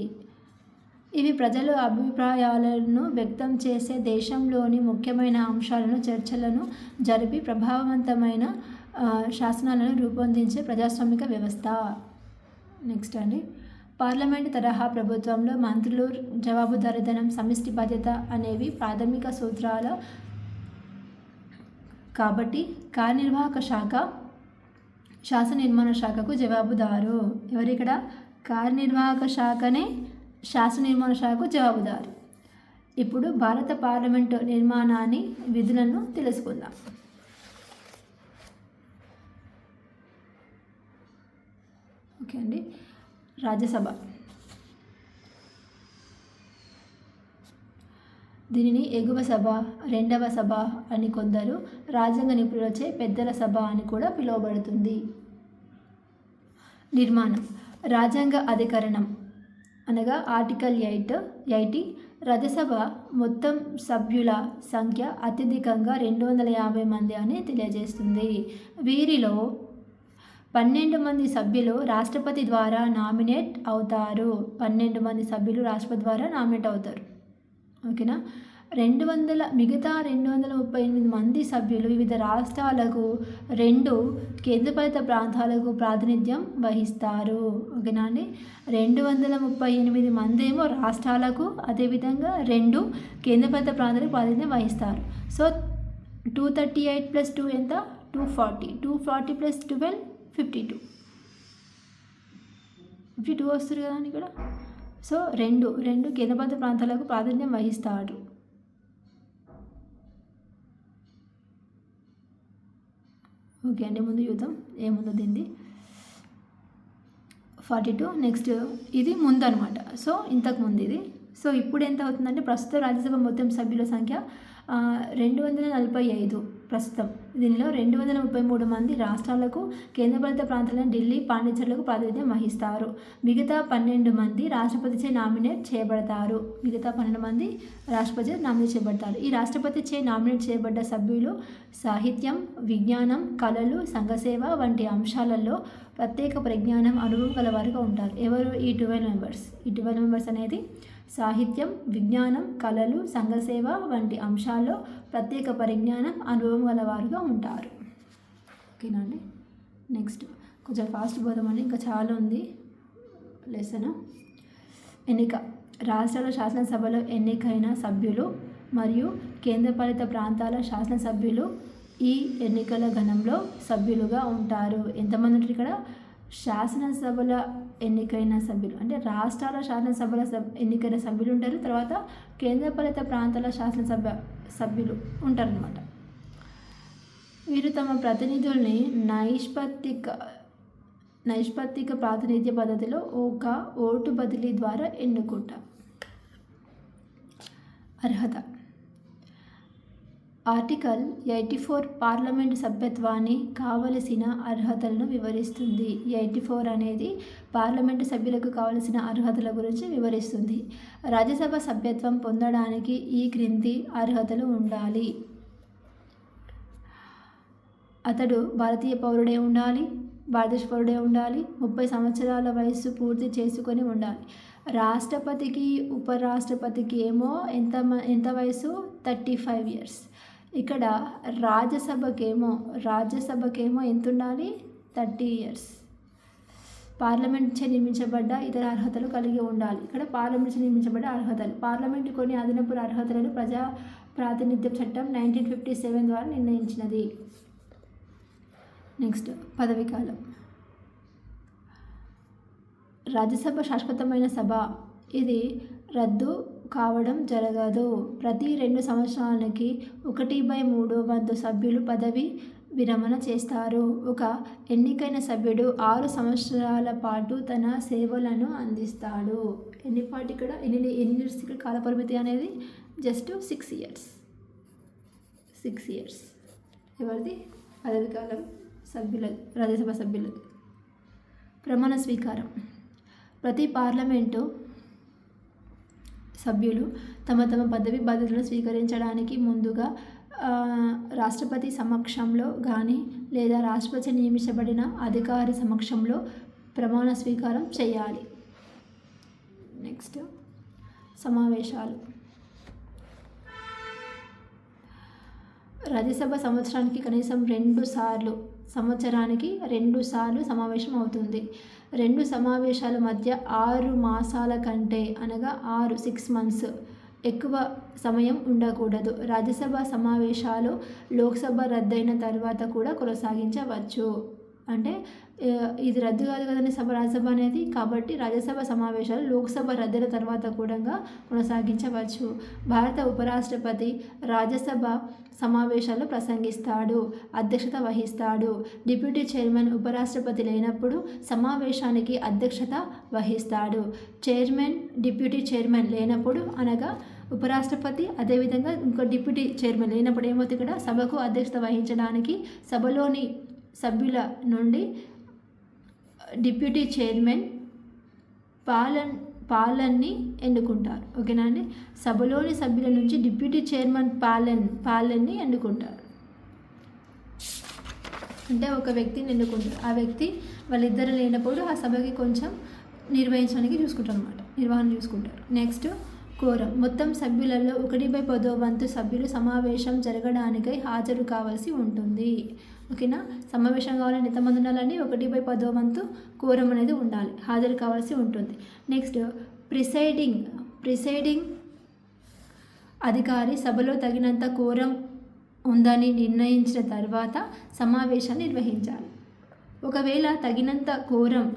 ఇవి ప్రజల అభిప్రాయాలను వ్యక్తం చేసే దేశంలోని ముఖ్యమైన అంశాలను చర్చలను జరిపి ప్రభావవంతమైన శాసనాలను రూపొందించే ప్రజాస్వామిక వ్యవస్థ. నెక్స్ట్ అండి, పార్లమెంటు తరహా ప్రభుత్వంలో మంత్రులు జవాబుదారీతనం, సమిష్టి బాధ్యత అనేవి ప్రాథమిక సూత్రాల కాబట్టి కార్యనిర్వాహక శాఖ శాసన నిర్మాణ శాఖకు జవాబుదారు. ఎవరిక్కడ? కార్యనిర్వాహక శాఖనే శాసన నిర్మాణ శాఖకు జవాబుదారు. ఇప్పుడు భారత పార్లమెంటు నిర్మాణాన్ని విధులను తెలుసుకుందాం. ఓకే అండి. రాజ్యసభ, దీనిని ఎగువ సభ, రెండవ సభ అని కొందరు రాజ్యాంగ నిపుణులచే పెద్దల సభ అని కూడా పిలువబడుతుంది. నిర్మాణం, రాజ్యాంగ అధికరణం అనగా ఆర్టికల్ 80 రాజ్యసభ మొత్తం సభ్యుల సంఖ్య అత్యధికంగా 250 మంది అని తెలియజేస్తుంది. వీరిలో 12 మంది సభ్యులు రాష్ట్రపతి ద్వారా నామినేట్ అవుతారు. 12 మంది సభ్యులు రాష్ట్రపతి ద్వారా నామినేట్ అవుతారు. ఓకేనా. మిగతా 238 మంది సభ్యులు వివిధ రాష్ట్రాలకు 2 కేంద్రపాలిత ప్రాంతాలకు ప్రాతినిధ్యం వహిస్తారు. ఓకేనా అండి. 238 మంది ఏమో రాష్ట్రాలకు, అదేవిధంగా 2 కేంద్రపాలిత ప్రాంతాలకు ప్రాతినిధ్యం వహిస్తారు. సో 238 + 2 ఎంత? 240. 240 + 12 52 వస్తుంది కదా అని ఇక్కడ. సో 2 కేంద్రపాలిత ప్రాంతాలకు ప్రాతినిధ్యం వహిస్తాడు. ఓకే అండి. ముందు యుద్ధం ఏముందో దీన్ని 42. నెక్స్ట్ ఇది ముందు అనమాట. సో ఇంతకు ముందు ఇది. సో ఇప్పుడు ఎంత అవుతుందంటే ప్రస్తుతం రాజ్యసభ మొత్తం సభ్యుల సంఖ్య 245 ప్రస్తుతం. దీనిలో 233 మంది రాష్ట్రాలకు, కేంద్రపాలిత ప్రాంతాలైన ఢిల్లీ, పాండిచేర్లకు ప్రాతినిధ్యం వహిస్తారు. మిగతా 12 మంది రాష్ట్రపతిచే నామినేట్ చేయబడతారు. ఈ రాష్ట్రపతిచే నామినేట్ చేయబడ్డ సభ్యులు సాహిత్యం, విజ్ఞానం, కళలు, సంఘసేవ వంటి అంశాలలో ప్రత్యేక పరిజ్ఞానం, అనుభవం గలవారుగా ఉంటారు. ఎవరు? ఈ 12 మెంబర్స్. ఈ 12 మెంబర్స్ అనేది సాహిత్యం, విజ్ఞానం, కళలు, సంఘసేవ వంటి అంశాల్లో ప్రత్యేక పరిజ్ఞానం, అనుభవం గలవారుగా ఉంటారు. ఓకేనా అండి. నెక్స్ట్ కొంచెం ఫాస్ట్ పోదామండి, ఇంకా చాలా ఉంది లెసన్. ఎన్నిక, రాష్ట్రాల శాసనసభలో ఎన్నికైన సభ్యులు మరియు కేంద్రపాలిత ప్రాంతాల శాసనసభ్యులు ఈ ఎన్నికల గణంలో సభ్యులుగా ఉంటారు. ఎంతమంది ఉంటారు ఇక్కడ? శాసనసభల ఎన్నికైన సభ్యులు అంటే రాష్ట్రాల శాసనసభల ఎన్నికైన సభ్యులు ఉంటారు. తర్వాత కేంద్రపాలిత ప్రాంతాల సభ్యులు ఉంటారనమాట. వీరు తమ ప్రతినిధుల్ని నైష్పత్తిక ప్రాతినిధ్య పద్ధతిలో ఒక ఓటు బదిలీ ద్వారా ఎన్నుకుంటారు. అర్హత ఆర్టికల్ 84 పార్లమెంటు సభ్యత్వాన్ని కావలసిన అర్హతలను వివరిస్తుంది. 84 అనేది పార్లమెంటు సభ్యులకు కావలసిన అర్హతల గురించి వివరిస్తుంది. రాజ్యసభ సభ్యత్వం పొందడానికి ఈ క్రింది అర్హతలు ఉండాలి. అతడు భారతీయ పౌరుడే ఉండాలి, భారతదేశ పౌరుడే ఉండాలి, 30 సంవత్సరాల వయస్సు పూర్తి చేసుకొని ఉండాలి. రాష్ట్రపతికి ఉపరాష్ట్రపతికి ఏమో ఎంత వయసు 35 years. ఇక్కడ రాజ్యసభకేమో ఎంత ఉండాలి 30 years. పార్లమెంట్చే నిర్మించబడ్డ ఇతర అర్హతలు కలిగి ఉండాలి. ఇక్కడ పార్లమెంట్చే నిర్మించబడ్డ అర్హతలు. పార్లమెంటు కొన్ని అదనపు అర్హతలను ప్రజా ప్రాతినిధ్య చట్టం 1957 ద్వారా నిర్ణయించినది. నెక్స్ట్ పదవీకాలం. రాజ్యసభ శాశ్వతమైన సభ. ఇది రద్దు కావడం జరగదు. ప్రతి 2 సంవత్సరాలకి 1/3 వంతు సభ్యులు పదవి విరమణ చేస్తారు. ఒక ఎన్నికైన సభ్యుడు 6 సంవత్సరాల పాటు తన సేవలను అందిస్తాడు. ఎన్ని ఇయర్స్ ఇక్కడ కాలపరిమితి అనేది జస్ట్ 6 years. 6 years ఎవరిది పదవీకాలం సభ్యుల రాజ్యసభ సభ్యులది. ప్రమాణ స్వీకారం. ప్రతి పార్లమెంటు సభ్యులు తమ పదవి బాధ్యతలను స్వీకరించడానికి ముందుగా రాష్ట్రపతి సమక్షంలో కానీ లేదా రాష్ట్రపతి నియమించబడిన అధికారి సమక్షంలో ప్రమాణ స్వీకారం చేయాలి. నెక్స్ట్ సమావేశాలు. రాజ్యసభ సంవత్సరానికి కనీసం 2 సార్లు సమావేశం అవుతుంది. 2 సమావేశాల మధ్య 6 మాసాల కంటే అనగా 6 months ఎక్కువ సమయం ఉండకూడదు. రాజ్యసభ సమావేశాలు లోక్సభ రద్దయిన తర్వాత కూడా కొనసాగించవచ్చు. అంటే ఇది రద్దు కాదు కదండి రాజ్యసభ అనేది. కాబట్టి రాజ్యసభ సమావేశాలు లోక్సభ రద్దయిన తర్వాత కూడా కొనసాగించవచ్చు. భారత ఉపరాష్ట్రపతి రాజ్యసభ సమావేశాల్లో ప్రసంగిస్తాడు, అధ్యక్షత వహిస్తాడు. డిప్యూటీ చైర్మన్ ఉపరాష్ట్రపతి లేనప్పుడు సమావేశానికి అధ్యక్షత వహిస్తాడు. చైర్మన్ డిప్యూటీ చైర్మన్ లేనప్పుడు అనగా ఉపరాష్ట్రపతి అదేవిధంగా ఇంకో డిప్యూటీ చైర్మన్ లేనప్పుడు ఏమవుతుంది, ఇక్కడ సభకు అధ్యక్షత వహించడానికి సభలోని సభ్యుల నుండి డిప్యూటీ చైర్మన్ పాలన్ని ఎన్నుకుంటారు. ఓకేనా అండి. సభలోని సభ్యుల నుంచి డిప్యూటీ చైర్మన్ పాలన్ని ఎన్నుకుంటారు. అంటే ఒక వ్యక్తిని ఎన్నుకుంటారు. ఆ వ్యక్తి వాళ్ళిద్దరు లేనప్పుడు ఆ సభకి కొంచెం నిర్వహణ చూసుకుంటారు. Next quorum. మొత్తం సభ్యులలో 1/10 వంతు సభ్యులు సమావేశం జరగడానికై హాజరు కావాల్సి ఉంటుంది. ఓకేనా. సమావేశం కావాలని ఎంతమంది ఉండాలండి? 1/10 వంతు కోరం అనేది ఉండాలి, హాజరు కావాల్సి ఉంటుంది. నెక్స్ట్ ప్రిసైడింగ్ అధికారి సభలో తగినంత కోరం ఉందని నిర్ణయించిన తర్వాత సమావేశాన్ని నిర్వహించాలి. ఒకవేళ తగినంత కోరం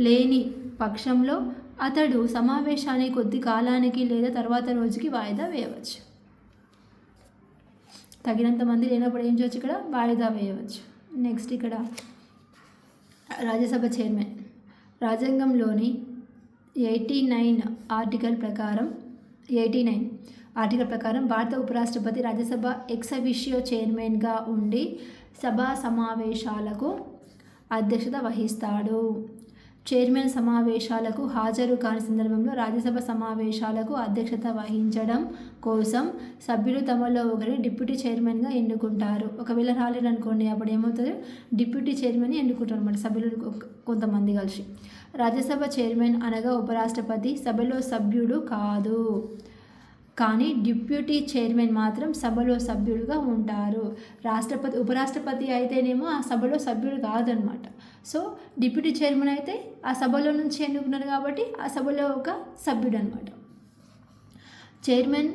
లేని పక్షంలో అతడు సమావేశాన్ని కొద్ది కాలానికి లేదా తర్వాత రోజుకి వాయిదా వేయవచ్చు. తగినంత మంది లేనప్పుడు ఏం చేయవచ్చు, ఇక్కడ వాయిదా వేయవచ్చు. నెక్స్ట్ ఇక్కడ రాజ్యసభ చైర్మన్. రాజ్యాంగంలోని 89 ఆర్టికల్ ప్రకారం భారత ఉపరాష్ట్రపతి రాజ్యసభ ఎక్స్ అఫిషియో చైర్మన్గా ఉండి సభా సమావేశాలకు అధ్యక్షత వహిస్తాడు. చైర్మన్ సమావేశాలకు హాజరు కాని సందర్భంలో రాజ్యసభ సమావేశాలకు అధ్యక్షత వహించడం కోసం సభ్యులు తమలో ఒకరి డిప్యూటీ చైర్మన్గా ఎన్నుకుంటారు. ఒకవేళ రాలేదనుకోండి, అప్పుడు ఏమవుతుంది, డిప్యూటీ చైర్మన్ ఎన్నుకుంటారు అన్నమాట సభ్యులు కొంతమంది కలిసి. రాజ్యసభ చైర్మన్ అనగా ఉపరాష్ట్రపతి సభలో సభ్యుడు కాదు, కానీ డిప్యూటీ చైర్మన్ మాత్రం సభలో సభ్యుడుగా ఉంటారు. ఉపరాష్ట్రపతి అయితేనేమో ఆ సభలో సభ్యుడు కాదనమాట. సో డిప్యూటీ చైర్మన్ అయితే ఆ సభలో నుంచి ఎన్నుకున్నారు కాబట్టి ఆ సభలో ఒక సభ్యుడు అనమాట. చైర్మన్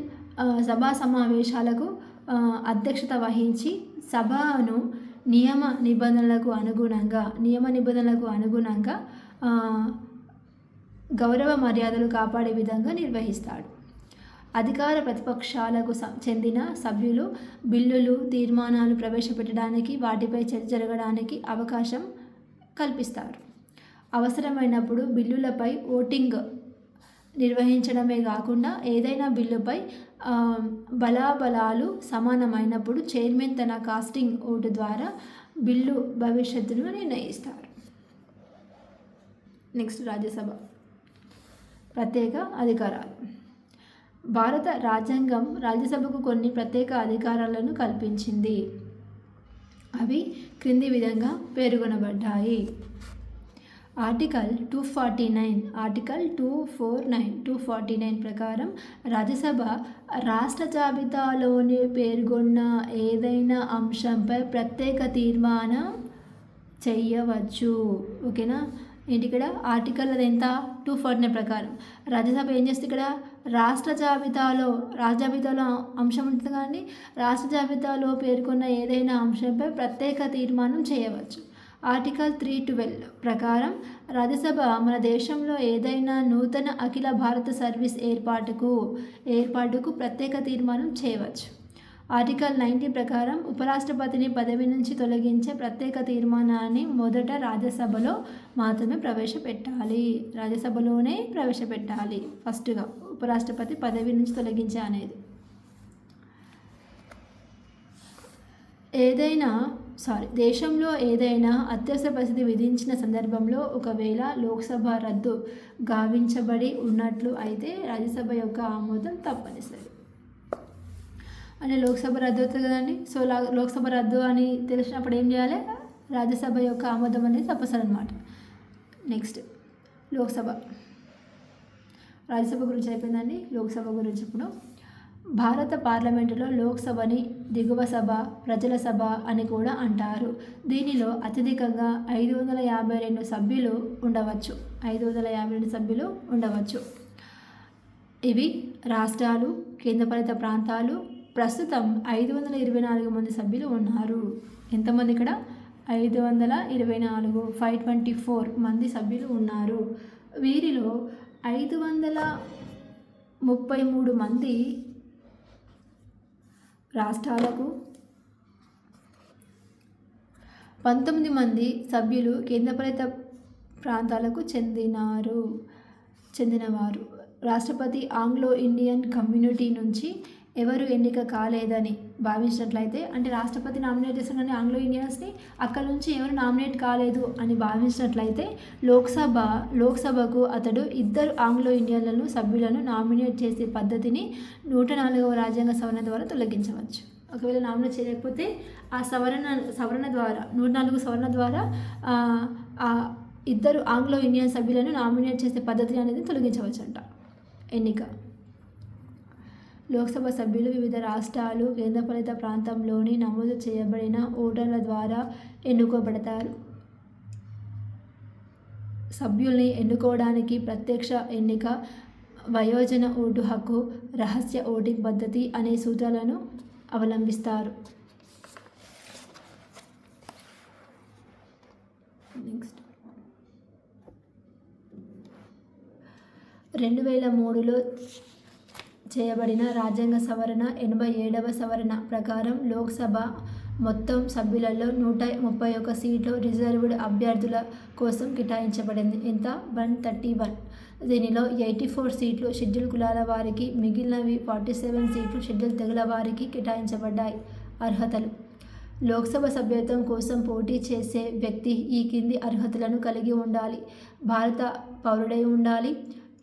సభా సమావేశాలకు అధ్యక్షత వహించి సభను నియమ నిబంధనలకు అనుగుణంగా గౌరవ మర్యాదలు కాపాడే విధంగా నిర్వహిస్తాడు. అధికార ప్రతిపక్షాలకు చెందిన సభ్యులు బిల్లులు, తీర్మానాలు ప్రవేశపెట్టడానికి, వాటిపై చర్చ జరగడానికి అవకాశం కల్పిస్తారు. అవసరమైనప్పుడు బిల్లులపై ఓటింగ్ నిర్వహించడమే కాకుండా ఏదైనా బిల్లుపై బలాబలాలు సమానమైనప్పుడు చైర్మన్ తన కాస్టింగ్ ఓటు ద్వారా బిల్లు భవిష్యత్తును నిర్ణయిస్తారు. నెక్స్ట్ రాజ్యసభ ప్రత్యేక అధికారాలు. భారత రాజ్యాంగం రాజ్యసభకు కొన్ని ప్రత్యేక అధికారాలను కల్పించింది. అవి క్రింది విధంగా పేర్కొనబడ్డాయి. ఆర్టికల్ 249 ప్రకారం రాజ్యసభ రాష్ట్ర జాబితాలోని పేర్కొన్న ఏదైనా అంశంపై ప్రత్యేక తీర్మానం చేయవచ్చు. ఓకేనా? ఏంటి ఇక్కడ ఆర్టికల్ అదెంత 249 ప్రకారం రాజ్యసభ ఏం చేస్తుంది? ఇక్కడ రాష్ట్ర జాబితాలో అంశం ఉంటుంది కానీ రాష్ట్ర జాబితాలో పేర్కొన్న ఏదైనా అంశంపై ప్రత్యేక తీర్మానం చేయవచ్చు. ఆర్టికల్ 312 ప్రకారం రాజ్యసభ మన దేశంలో ఏదైనా నూతన అఖిల భారత సర్వీస్ ఏర్పాటుకు ప్రత్యేక తీర్మానం చేయవచ్చు. ఆర్టికల్ 90 ప్రకారం ఉపరాష్ట్రపతిని పదవి నుంచి తొలగించే ప్రత్యేక తీర్మానాన్ని మొదట రాజ్యసభలో మాత్రమే ప్రవేశపెట్టాలి. రాజ్యసభలోనే ప్రవేశపెట్టాలి ఫస్ట్గా ఉపరాష్ట్రపతి పదవి నుంచి తొలగించే అనేది. దేశంలో ఏదైనా అత్యవసర పరిస్థితి విధించిన సందర్భంలో ఒకవేళ లోక్సభ రద్దు గావించబడి ఉన్నట్లు అయితే రాజ్యసభ యొక్క ఆమోదం తప్పనిసరి. అంటే లోక్సభ రద్దు అవుతుంది కదండి. సో లోక్సభ రద్దు అని తెలిసినప్పుడు ఏం చేయాలి? రాజ్యసభ యొక్క ఆమోదం అనేది తప్పనిసరి అనమాట. నెక్స్ట్ రాజ్యసభ గురించి అయిపోయిందండి. లోక్సభ గురించి ఇప్పుడు భారత పార్లమెంటులో లోక్సభని దిగువ సభ, ప్రజల సభ అని కూడా అంటారు. దీనిలో అత్యధికంగా 552 సభ్యులు ఉండవచ్చు. ఇవి రాష్ట్రాలు, కేంద్రపాలిత ప్రాంతాలు. ప్రస్తుతం 524 మంది సభ్యులు ఉన్నారు. ఎంతమంది ఇక్కడ? 524, 524 మంది సభ్యులు ఉన్నారు. వీరిలో 533 మంది రాష్ట్రాలకు, 19 మంది సభ్యులు కేంద్రపాలిత ప్రాంతాలకు చెందినవారు. రాష్ట్రపతి ఆంగ్లో ఇండియన్ కమ్యూనిటీ నుంచి ఎవరు ఎన్నిక కాలేదని భావించినట్లయితే, అంటే రాష్ట్రపతి నామినేట్ చేసిన ఆంగ్లో ఇండియన్స్ని అక్కడి నుంచి ఎవరు నామినేట్ కాలేదు అని భావించినట్లయితే లోక్సభకు అతడు 2 ఆంగ్లో ఇండియన్లను సభ్యులను నామినేట్ చేసే పద్ధతిని 104వ రాజ్యాంగ సవరణ ద్వారా తొలగించవచ్చు. ఒకవేళ నామినేట్ చేయకపోతే ఆ సవరణ ద్వారా 104 సవరణ ద్వారా 2 ఆంగ్లో ఇండియన్ సభ్యులను నామినేట్ చేసే పద్ధతి అనేది తొలగించవచ్చు అంట. ఎన్నిక లోక్సభ సభ్యులు వివిధ రాష్ట్రాలు, కేంద్రపాలిత ప్రాంతంలోని నమోదు చేయబడిన ఓటర్ల ద్వారా ఎన్నుకోబడతారు. సభ్యుల్ని ఎన్నుకోవడానికి ప్రత్యక్ష ఎన్నిక, వయోజన ఓటు హక్కు, రహస్య ఓటింగ్ పద్ధతి అనే సూత్రాలను అవలంబిస్తారు. నెక్స్ట్ 2003లో చేయబడిన రాజ్యాంగ సవరణ 87వ సవరణ ప్రకారం లోక్సభ మొత్తం సభ్యులలో 131 సీట్లు రిజర్వ్డ్ అభ్యర్థుల కోసం కేటాయించబడింది. ఎంత? 131. దీనిలో 84 సీట్లు షెడ్యూల్ కులాల వారికి, మిగిలినవి 47 సీట్లు షెడ్యూల్ తెగల వారికి కేటాయించబడ్డాయి. అర్హతలు: లోక్సభ సభ్యత్వం కోసం పోటీ చేసే వ్యక్తి ఈ కింది అర్హతలను కలిగి ఉండాలి. భారత పౌరుడై ఉండాలి.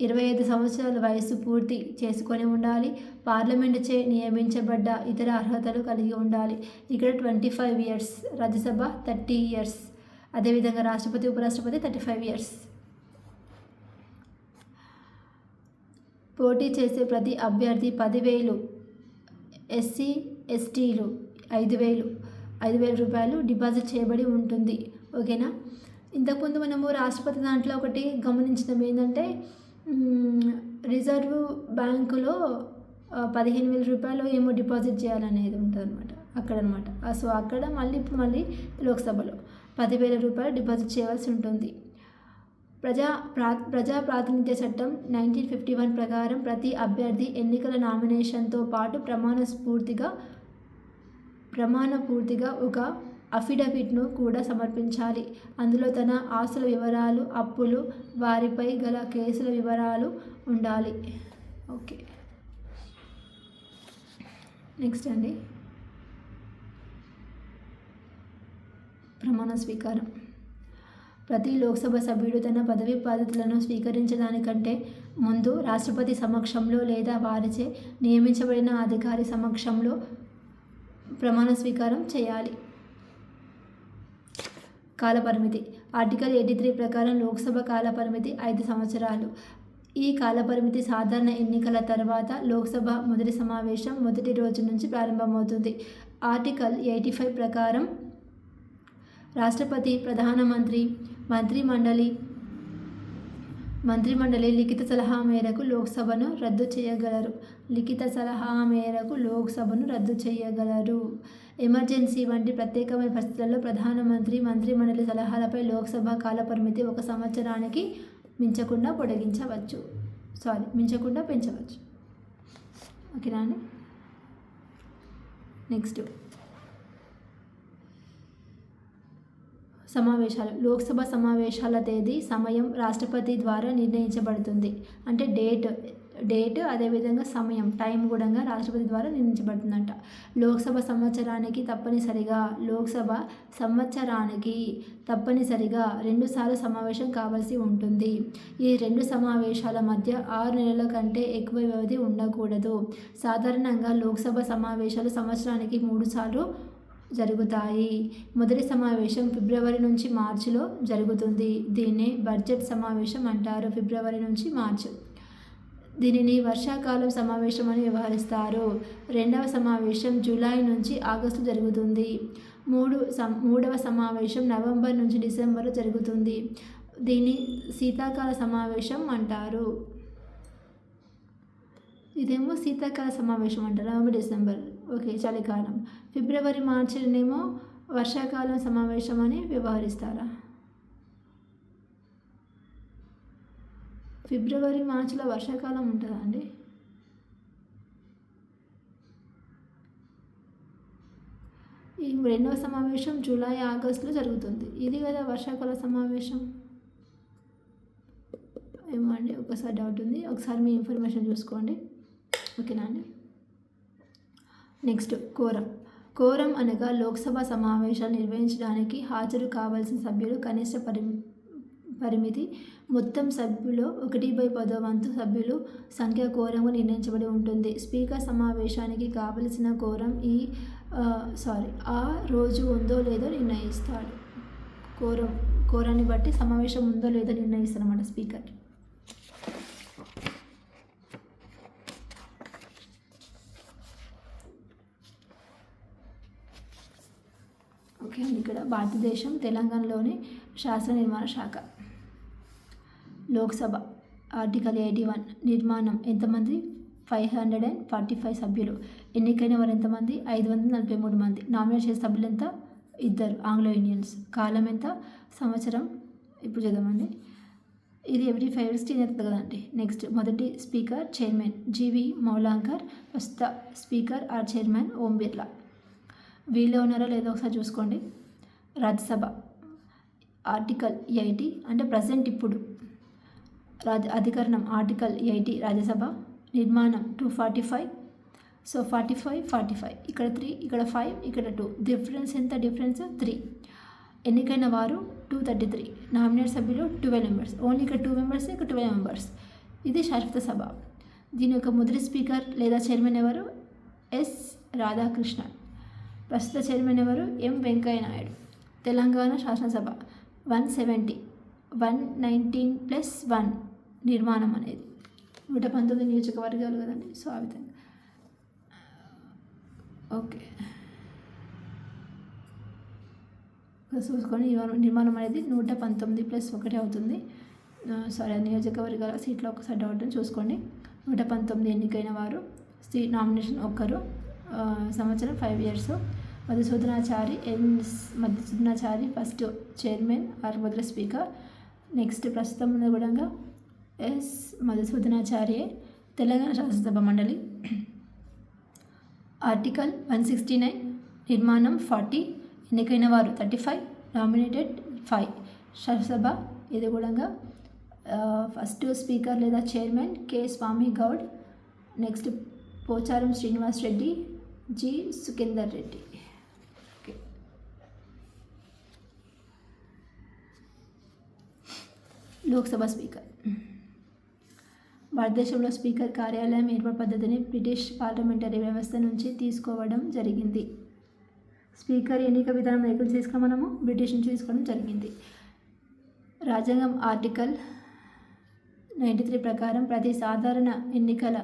25 సంవత్సరాల వయసు పూర్తి చేసుకొని ఉండాలి. పార్లమెంటుచే నియమించబడ్డ ఇతర అర్హతలు కలిగి ఉండాలి. ఇక్కడ 25 years, రాజ్యసభ 30 years, అదేవిధంగా రాష్ట్రపతి, ఉపరాష్ట్రపతి 35 years. పోటీ చేసే ప్రతి అభ్యర్థి 10,000, ఎస్సీ ఎస్టీలు 5,000 రూపాయలు డిపాజిట్ చేయబడి ఉంటుంది. ఓకేనా? ఇంతకుముందు మనము రాష్ట్రపతి దాంట్లో ఒకటి గమనించడం ఏంటంటే, రిజర్వ్ బ్యాంకులో 15,000 రూపాయలు ఏమో డిపాజిట్ చేయాలనేది ఉంటుంది అనమాట. అక్కడ అనమాట. సో అక్కడ మళ్ళీ లోక్సభలో 10,000 రూపాయలు డిపాజిట్ చేయవలసి ఉంటుంది. ప్రజా ప్రాతినిధ్య చట్టం 1951 ప్రకారం ప్రతి అభ్యర్థి ఎన్నికల నామినేషన్తో పాటు ప్రమాణపూర్తిగా ఒక అఫిడవిట్ను కూడా సమర్పించాలి. అందులో తన ఆస్తుల వివరాలు, అప్పులు, వారిపై గల కేసుల వివరాలు ఉండాలి. ఓకే, నెక్స్ట్ అండి, ప్రమాణ స్వీకారం. ప్రతి లోక్సభ సభ్యుడు తన పదవీ బాధ్యతలను స్వీకరించడానికంటే ముందు రాష్ట్రపతి సమక్షంలో లేదా వారిచే నియమించబడిన అధికారి సమక్షంలో ప్రమాణ స్వీకారం చేయాలి. కాలపరిమితి. ఆర్టికల్ 83 ప్రకారం లోక్సభ కాలపరిమితి 5 సంవత్సరాలు. ఈ కాలపరిమితి సాధారణ ఎన్నికల తర్వాత లోక్సభ మొదటి సమావేశం మొదటి రోజు నుంచి ప్రారంభమవుతుంది. ఆర్టికల్ 85 ప్రకారం రాష్ట్రపతి, ప్రధానమంత్రి, మంత్రిమండలి లిఖిత సలహా మేరకు లోక్సభను రద్దు చేయగలరు. ఎమర్జెన్సీ వంటి ప్రత్యేకమైన పరిస్థితుల్లో ప్రధానమంత్రి, మంత్రిమండలి సలహాలపై లోక్సభ కాలపరిమితి 1 సంవత్సరానికి మించకుండా పెంచవచ్చు. ఓకేనా అండి. నెక్స్ట్, సమావేశాలు. లోక్సభ సమావేశాల తేదీ, సమయం రాష్ట్రపతి ద్వారా నిర్ణయించబడుతుంది. అంటే డేట్ అదేవిధంగా సమయం, టైం కూడా రాష్ట్రపతి ద్వారా నిర్ణయించబడుతుందంట. లోక్సభ సంవత్సరానికి తప్పనిసరిగా 2 సార్లు సమావేశం కావాల్సి ఉంటుంది. ఈ 2 సమావేశాల మధ్య 6 నెలల కంటే ఎక్కువ వ్యవధి ఉండకూడదు. సాధారణంగా లోక్సభ సమావేశాలు సంవత్సరానికి 3 సార్లు జరుగుతాయి. మొదటి సమావేశం ఫిబ్రవరి నుంచి మార్చిలో జరుగుతుంది. దీన్ని బడ్జెట్ సమావేశం అంటారు. ఫిబ్రవరి నుంచి మార్చి. దీనిని వర్షాకాలం సమావేశం అని వ్యవహరిస్తారు. రెండవ సమావేశం జూలై నుంచి ఆగస్టు జరుగుతుంది. మూడవ సమావేశం నవంబర్ నుంచి డిసెంబర్లో జరుగుతుంది. దీన్ని శీతాకాల సమావేశం అంటారు. ఇదేమో శీతాకాల సమావేశం అంటారు, నవంబర్ డిసెంబర్. ఓకే, చలికాలం. ఫిబ్రవరి మార్చినేమో వర్షాకాలం సమావేశం అని వ్యవహరిస్తారా? ఫిబ్రవరి మార్చిలో వర్షాకాలం ఉంటుందా అండి? ఈ రెండవ సమావేశం జూలై ఆగస్టులో జరుగుతుంది. ఇది కదా వర్షాకాల సమావేశం. ఏమో అండి, ఒకసారి డౌట్ ఉంది, ఒకసారి మీ ఇన్ఫర్మేషన్ చూసుకోండి. ఓకేనా అండి. నెక్స్ట్, కోరం అనగా లోక్సభ సమావేశాలు నిర్వహించడానికి హాజరు కావాల్సిన సభ్యులు కనిష్ట పరిమితి. మొత్తం సభ్యులు 1/10 సభ్యులు సంఖ్య కోరంగా నిర్ణయించబడి ఉంటుంది. స్పీకర్ సమావేశానికి కావలసిన కోరం ఆ రోజు ఉందో లేదో నిర్ణయిస్తాడు. కోరాన్ని బట్టి సమావేశం ఉందో లేదో నిర్ణయిస్తారు అన్నమాట స్పీకర్. ఓకే అండి. ఇక్కడ భారతదేశం, తెలంగాణలోని శాస్త్ర నిర్మాణ శాఖ. లోక్సభ ఆర్టికల్ 81 నిర్మాణం. ఎంతమంది? 545 సభ్యులు. ఎన్నికైన వారు ఎంతమంది? 543 మంది. నామినేట్ చేసే సభ్యులు ఎంత? 2 ఆంగ్లో ఇండియన్స్. కాలం ఎంత? సంవత్సరం. ఇప్పుడు చదవండి. ఇది ఎవ్రీ 5 years చేంజ్ కదండి. నెక్స్ట్, మొదటి స్పీకర్ చైర్మన్ జీవి మౌలాంకర్. ప్రస్తుత speaker are chairman Om Birla. వీళ్ళే ఉన్నారో లేదో ఒకసారి చూసుకోండి. రాజ్యసభ ఆర్టికల్ 80 అంటే ప్రజెంట్ ఇప్పుడు. అధికరణం ఆర్టికల్ 80 రాజ్యసభ. నిర్మాణం 245. సో 45 ఇక్కడ 3, ఇక్కడ 5, ఇక్కడ 2. డిఫరెన్స్ ఎంత? డిఫరెన్స్ 3. ఎన్నికైన వారు 233. నామినేట్ సభ్యులు 12 members. ఓన్లీ ఇక్కడ 2 members, ఇక్కడ 12 members. ఇది శాశ్వత సభ. దీని యొక్క మొదటి స్పీకర్ లేదా చైర్మన్ ఎవరు? ఎస్ రాధాకృష్ణన్. ప్రస్తుత చైర్మన్ ఎవరు? ఎం వెంకయ్య నాయుడు. తెలంగాణ శాసనసభ 170, 119+1 నిర్మాణం అనేది 119 నియోజకవర్గాలు కదండి. సో ఆ విధంగా. ఓకే, చూసుకొని నిర్మాణం అనేది 119+1 అవుతుంది. సారీ, నియోజకవర్గాల సీట్లో ఒకసారి డౌట్ చూసుకోండి. 119 ఎన్నికైన వారు. నామినేషన్ 1 సంవత్సరం 5 years. Madhusudanachari Madhusudanachari first chairman or మొదటి స్పీకర్. నెక్స్ట్ ప్రస్తుతం ఉన్న కూడా ఎస్ మధుసూదనాచార్య తెలంగాణ శాసనసభ మండలి. ఆర్టికల్ 169 నిర్మాణం 40 ఎన్నికైన వారు 35 నామినేటెడ్ 5 శాసనసభ. ఇది కూడా ఫస్ట్ స్పీకర్ లేదా chairman K Swamy Goud. Next Pocharam Srinivas Reddy, G Sukhender Reddy. Okay, Lok Sabha speaker. భారతదేశంలో స్పీకర్ కార్యాలయం ఏర్పాటు పద్ధతిని బ్రిటిష్ పార్లమెంటరీ వ్యవస్థ నుంచి తీసుకోవడం జరిగింది. స్పీకర్ ఎన్నిక విధానం ఎక్కడ తీసుకుని మనము బ్రిటిష్ నుంచి తీసుకోవడం జరిగింది. రాజ్యాంగం ఆర్టికల్ 93 ప్రకారం ప్రతి సాధారణ ఎన్నికల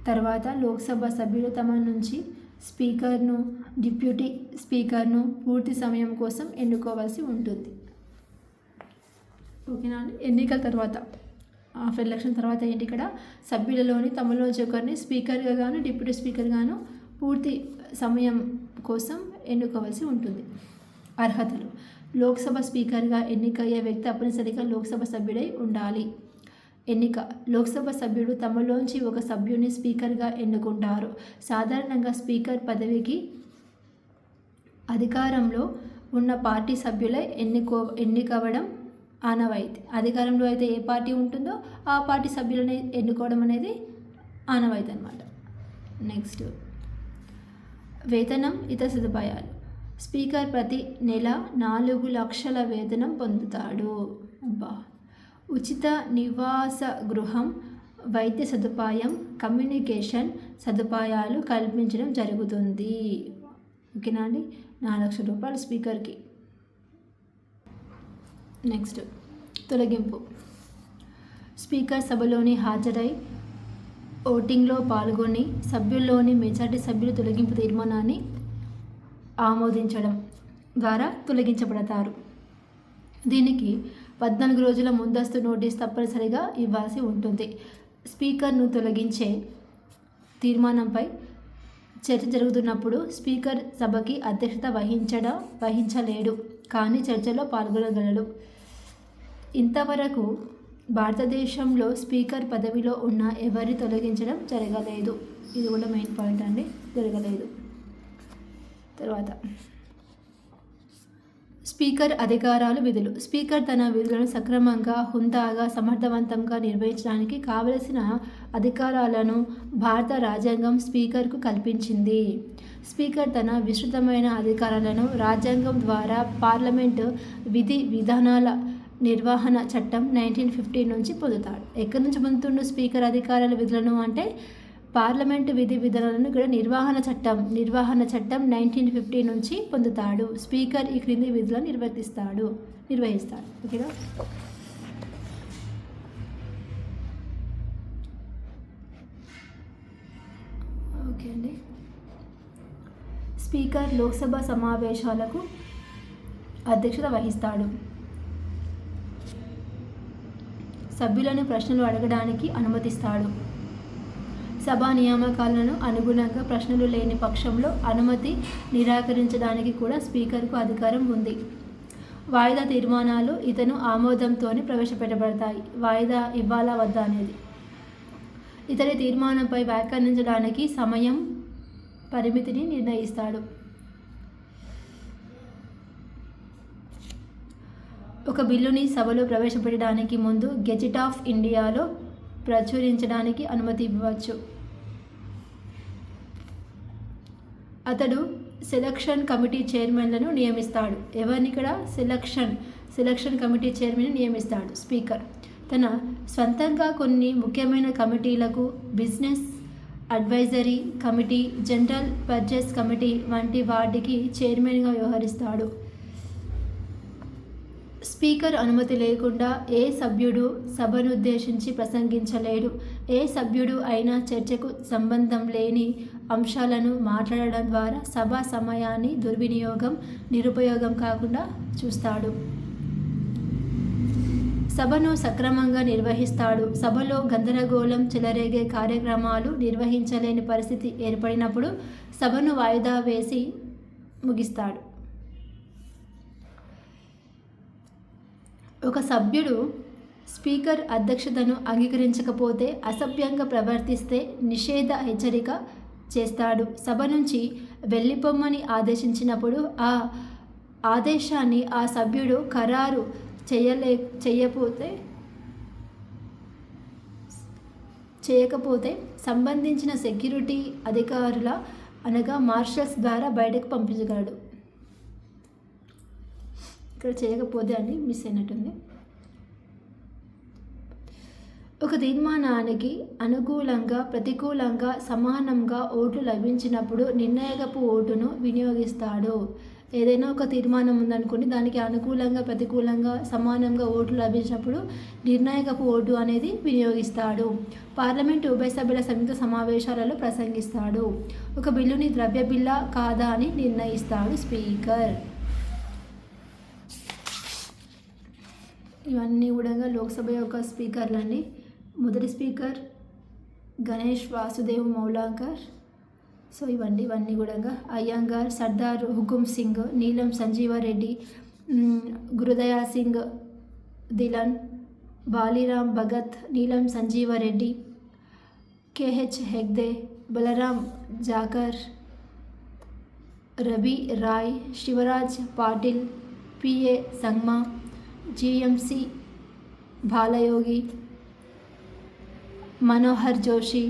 తర్వాత లోక్సభ సభ్యులు తమ నుంచి స్పీకర్ను, డిప్యూటీ స్పీకర్ను పూర్తి సమయం కోసం ఎన్నుకోవాల్సి ఉంటుంది. ఓకేనా అండి. ఎన్నికల తర్వాత ఆఫ్టర్ ఎలక్షన్ తర్వాత ఏంటి, ఇక్కడ సభ్యులలోని తమలోంచి ఒకరిని స్పీకర్గా గాను డిప్యూటీ స్పీకర్ గాను పూర్తి సమయం కోసం ఎన్నుకోవాల్సి ఉంటుంది. అర్హతలు: లోక్సభ స్పీకర్గా ఎన్నికయ్యే వ్యక్తి తప్పనిసరిగా లోక్సభ సభ్యుడై ఉండాలి. ఎన్నిక: లోక్సభ సభ్యుడు తమలోంచి ఒక సభ్యుని స్పీకర్గా ఎన్నుకుంటారు. సాధారణంగా స్పీకర్ పదవికి అధికారంలో ఉన్న పార్టీ సభ్యులై ఎన్నికవడం ఆనవాయితీ. అధికారంలో అయితే ఏ పార్టీ ఉంటుందో ఆ పార్టీ సభ్యులని ఎన్నుకోవడం అనేది ఆనవాయితీ అన్నమాట. నెక్స్ట్ వేతనం, ఇతర సదుపాయాలు. స్పీకర్ ప్రతి నెల 4 లక్షల వేతనం పొందుతాడు. ఉచిత నివాస గృహం, వైద్య సదుపాయం, కమ్యూనికేషన్ సదుపాయాలు కల్పించడం జరుగుతుంది. ఓకేనా అండి. 4 లక్షల రూపాయలు స్పీకర్కి. నెక్స్ట్ తొలగింపు. స్పీకర్ సభలోని హాజరై ఓటింగ్లో పాల్గొని సభ్యుల్లోని మెజార్టీ సభ్యులు తొలగింపు తీర్మానాన్ని ఆమోదించడం ద్వారా తొలగించబడతారు. దీనికి 14 రోజుల ముందస్తు నోటీస్ తప్పనిసరిగా ఇవ్వాల్సి ఉంటుంది. స్పీకర్ను తొలగించే తీర్మానంపై చర్చ జరుగుతున్నప్పుడు స్పీకర్ సభకి అధ్యక్షత వహించలేడు, కానీ చర్చలో పాల్గొనగలడు. ఇంతవరకు భారతదేశంలో స్పీకర్ పదవిలో ఉన్న ఎవరిని తొలగించడం జరగలేదు. ఇది కూడా మెయిన్ పాయింట్ అండి, జరగలేదు. తర్వాత స్పీకర్ అధికారాలు, విధులు. స్పీకర్ తన విధులను సక్రమంగా, హుందాగా, సమర్థవంతంగా నిర్వహించడానికి కావలసిన అధికారాలను భారత రాజ్యాంగం స్పీకర్కు కల్పించింది. స్పీకర్ తన విస్తృతమైన అధికారాలను రాజ్యాంగం ద్వారా పార్లమెంటు విధి విధానాల నిర్వహణ చట్టం 1950 నుంచి పొందుతాడు. ఎక్కడి నుంచి పొందుతుండు స్పీకర్ అధికారాల విధులను అంటే పార్లమెంటు విధి విధానాలను ఇక్కడ నిర్వహణ చట్టం 1950 నుంచి పొందుతాడు. స్పీకర్ ఈ క్రింది విధులను నిర్వహిస్తాడు. ఓకేనా. ఓకే అండి. స్పీకర్ లోక్సభ సమావేశాలకు అధ్యక్షత వహిస్తాడు. సభ్యులను ప్రశ్నలు అడగడానికి అనుమతిస్తాడు. సభా నియామకాలను అనుగుణంగా ప్రశ్నలు లేని పక్షంలో అనుమతి నిరాకరించడానికి కూడా స్పీకర్కు అధికారం ఉంది. వాయిదా తీర్మానాలు ఇతను ఆమోదంతోనే ప్రవేశపెట్టబడతాయి. వాయిదా ఇవ్వాలా వద్దా అనేది. ఇతని తీర్మానంపై వ్యాఖ్యానించడానికి సమయం పరిమితిని నిర్ణయిస్తాడు. ఒక బిల్లుని సభలో ప్రవేశపెట్టడానికి ముందు గెజిట్ ఆఫ్ ఇండియాలో ప్రచురించడానికి అనుమతి ఇవ్వవచ్చు. అతడు సెలక్షన్ కమిటీ చైర్మన్లను నియమిస్తాడు. ఎవరిని ఇక్కడ సెలక్షన్ కమిటీ చైర్మన్ నియమిస్తాడు స్పీకర్. తన స్వంతంగా కొన్ని ముఖ్యమైన కమిటీలకు business advisory committee, general purchase committee వంటి వాటికి చైర్మన్గా వ్యవహరిస్తాడు. స్పీకర్ అనుమతి లేకుండా ఏ సభ్యుడు సభను ఉద్దేశించి ప్రసంగించలేడు. ఏ సభ్యుడు అయినా చర్చకు సంబంధం లేని అంశాలను మాట్లాడడం ద్వారా సభా సమయాన్ని నిరుపయోగం కాకుండా చూస్తాడు. సభను సక్రమంగా నిర్వహిస్తాడు. సభలో గందరగోళం చెలరేగే కార్యక్రమాలు నిర్వహించలేని పరిస్థితి ఏర్పడినప్పుడు సభను వాయిదా వేసి ముగిస్తాడు. ఒక సభ్యుడు స్పీకర్ అధ్యక్షతను అంగీకరించకపోతే, అసభ్యంగా ప్రవర్తిస్తే నిషేధ హెచ్చరిక చేస్తాడు. సభ నుంచి వెళ్ళిపోమ్మని ఆదేశించినప్పుడు ఆ ఆదేశాన్ని ఆ సభ్యుడు ఖరారు చేయకపోతే సంబంధించిన సెక్యూరిటీ అధికారుల అనగా మార్షల్స్ ద్వారా బయటకు పంపించగలడు. ఇక్కడ చేయకపోతే అని మిస్ అయినట్టుంది. ఒక తీర్మానానికి అనుకూలంగా ప్రతికూలంగా సమానంగా ఓట్లు లభించినప్పుడు నిర్ణాయకపు ఓటును వినియోగిస్తాడు. ఏదైనా ఒక తీర్మానం ఉందనుకోండి, దానికి అనుకూలంగా ప్రతికూలంగా సమానంగా ఓట్లు లభించినప్పుడు నిర్ణాయకపు ఓటు అనేది వినియోగిస్తాడు. పార్లమెంటు ఉభయ సభ్యుల సంయుక్త సమావేశాలలో ప్రసంగిస్తాడు. ఒక బిల్లుని ద్రవ్య బిల్లా కాదా అని నిర్ణయిస్తాడు స్పీకర్. ఇవన్నీ కూడా లోక్సభ యొక్క స్పీకర్లు అండి. మొదటి స్పీకర్ గణేష్ వాసుదేవ్ మౌలాంకర్. సో ఇవన్నీ కూడా అయ్యంగార్, సర్దార్ హుకుమ్ సింగ్, నీలం Sanjeeva Reddy, గురుదయా Singh Dhillon, Baliram Bhagat, Neelam Sanjiva Reddy, K H Hegde, Balram Jakhar, Rabi Ray, Shivraj Patil, P A Sangma, G M C Balayogi, Manohar Joshi,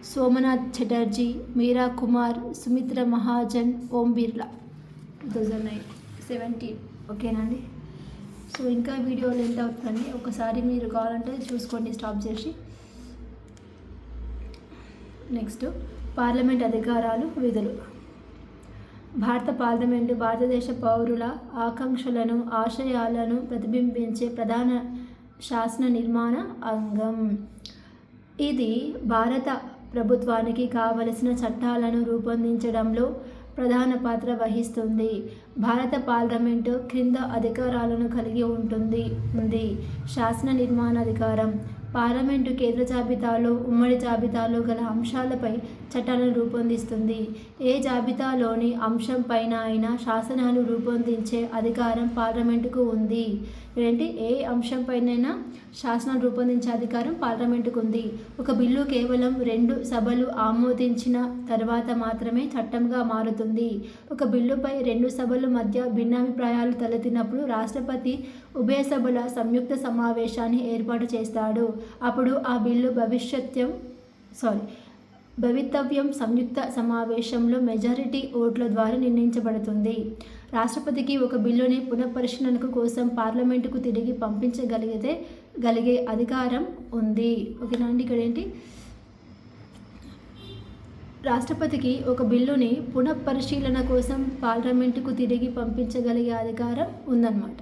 Somnath Chatterjee, Meira Kumar, Sumitra Mahajan, Om Birla. 2017. ఓకేనండి. సో ఇంకా వీడియోలు ఎంత అవుతుందండి, ఒకసారి మీరు కావాలంటే చూసుకోండి స్టాప్ చేసి. నెక్స్ట్ పార్లమెంట్ అధికారాలు, విధులు. భారత పార్లమెంటు భారతదేశ పౌరుల ఆకాంక్షలను ఆశయాలను ప్రతిబింబించే ప్రధాన శాసన నిర్మాణ అంగం. ఇది భారత ప్రభుత్వానికి కావలసిన చట్టాలను రూపొందించడంలో ప్రధాన పాత్ర వహిస్తుంది. భారత పార్లమెంటు క్రింద అధికారాలను కలిగి ఉంది. శాసన నిర్మాణాధికారం. పార్లమెంటు కేంద్ర జాబితాలో ఉమ్మడి జాబితాలో గల అంశాలపై చట్టాలను రూపొందిస్తుంది. ఏ జాబితాలోని అంశం పైన అయినా శాసనాలు రూపొందించే అధికారం పార్లమెంటుకు ఉంది. ఏంటి, ఏ అంశం పైనైనా శాసనాలు రూపొందించే అధికారం పార్లమెంటుకు ఉంది. ఒక బిల్లు కేవలం 2 సభలు ఆమోదించిన తర్వాత మాత్రమే చట్టంగా మారుతుంది. ఒక బిల్లుపై 2 సభల మధ్య భిన్నాభిప్రాయాలు తలెత్తినప్పుడు రాష్ట్రపతి ఉభయ సభల సంయుక్త సమావేశాన్ని ఏర్పాటు చేస్తాడు. అప్పుడు ఆ బిల్లు భవితవ్యం సంయుక్త సమావేశంలో మెజారిటీ ఓట్ల ద్వారా నిర్ణయించబడుతుంది. రాష్ట్రపతికి ఒక బిల్లుని పునఃపరిశీలనకు కోసం పార్లమెంటుకు తిరిగి పంపించగలిగే అధికారం ఉంది. ఓకేనా అండి. ఇక్కడ ఏంటి, రాష్ట్రపతికి ఒక బిల్లుని పునఃపరిశీలన కోసం పార్లమెంటుకు తిరిగి పంపించగలిగే అధికారం ఉందన్నమాట.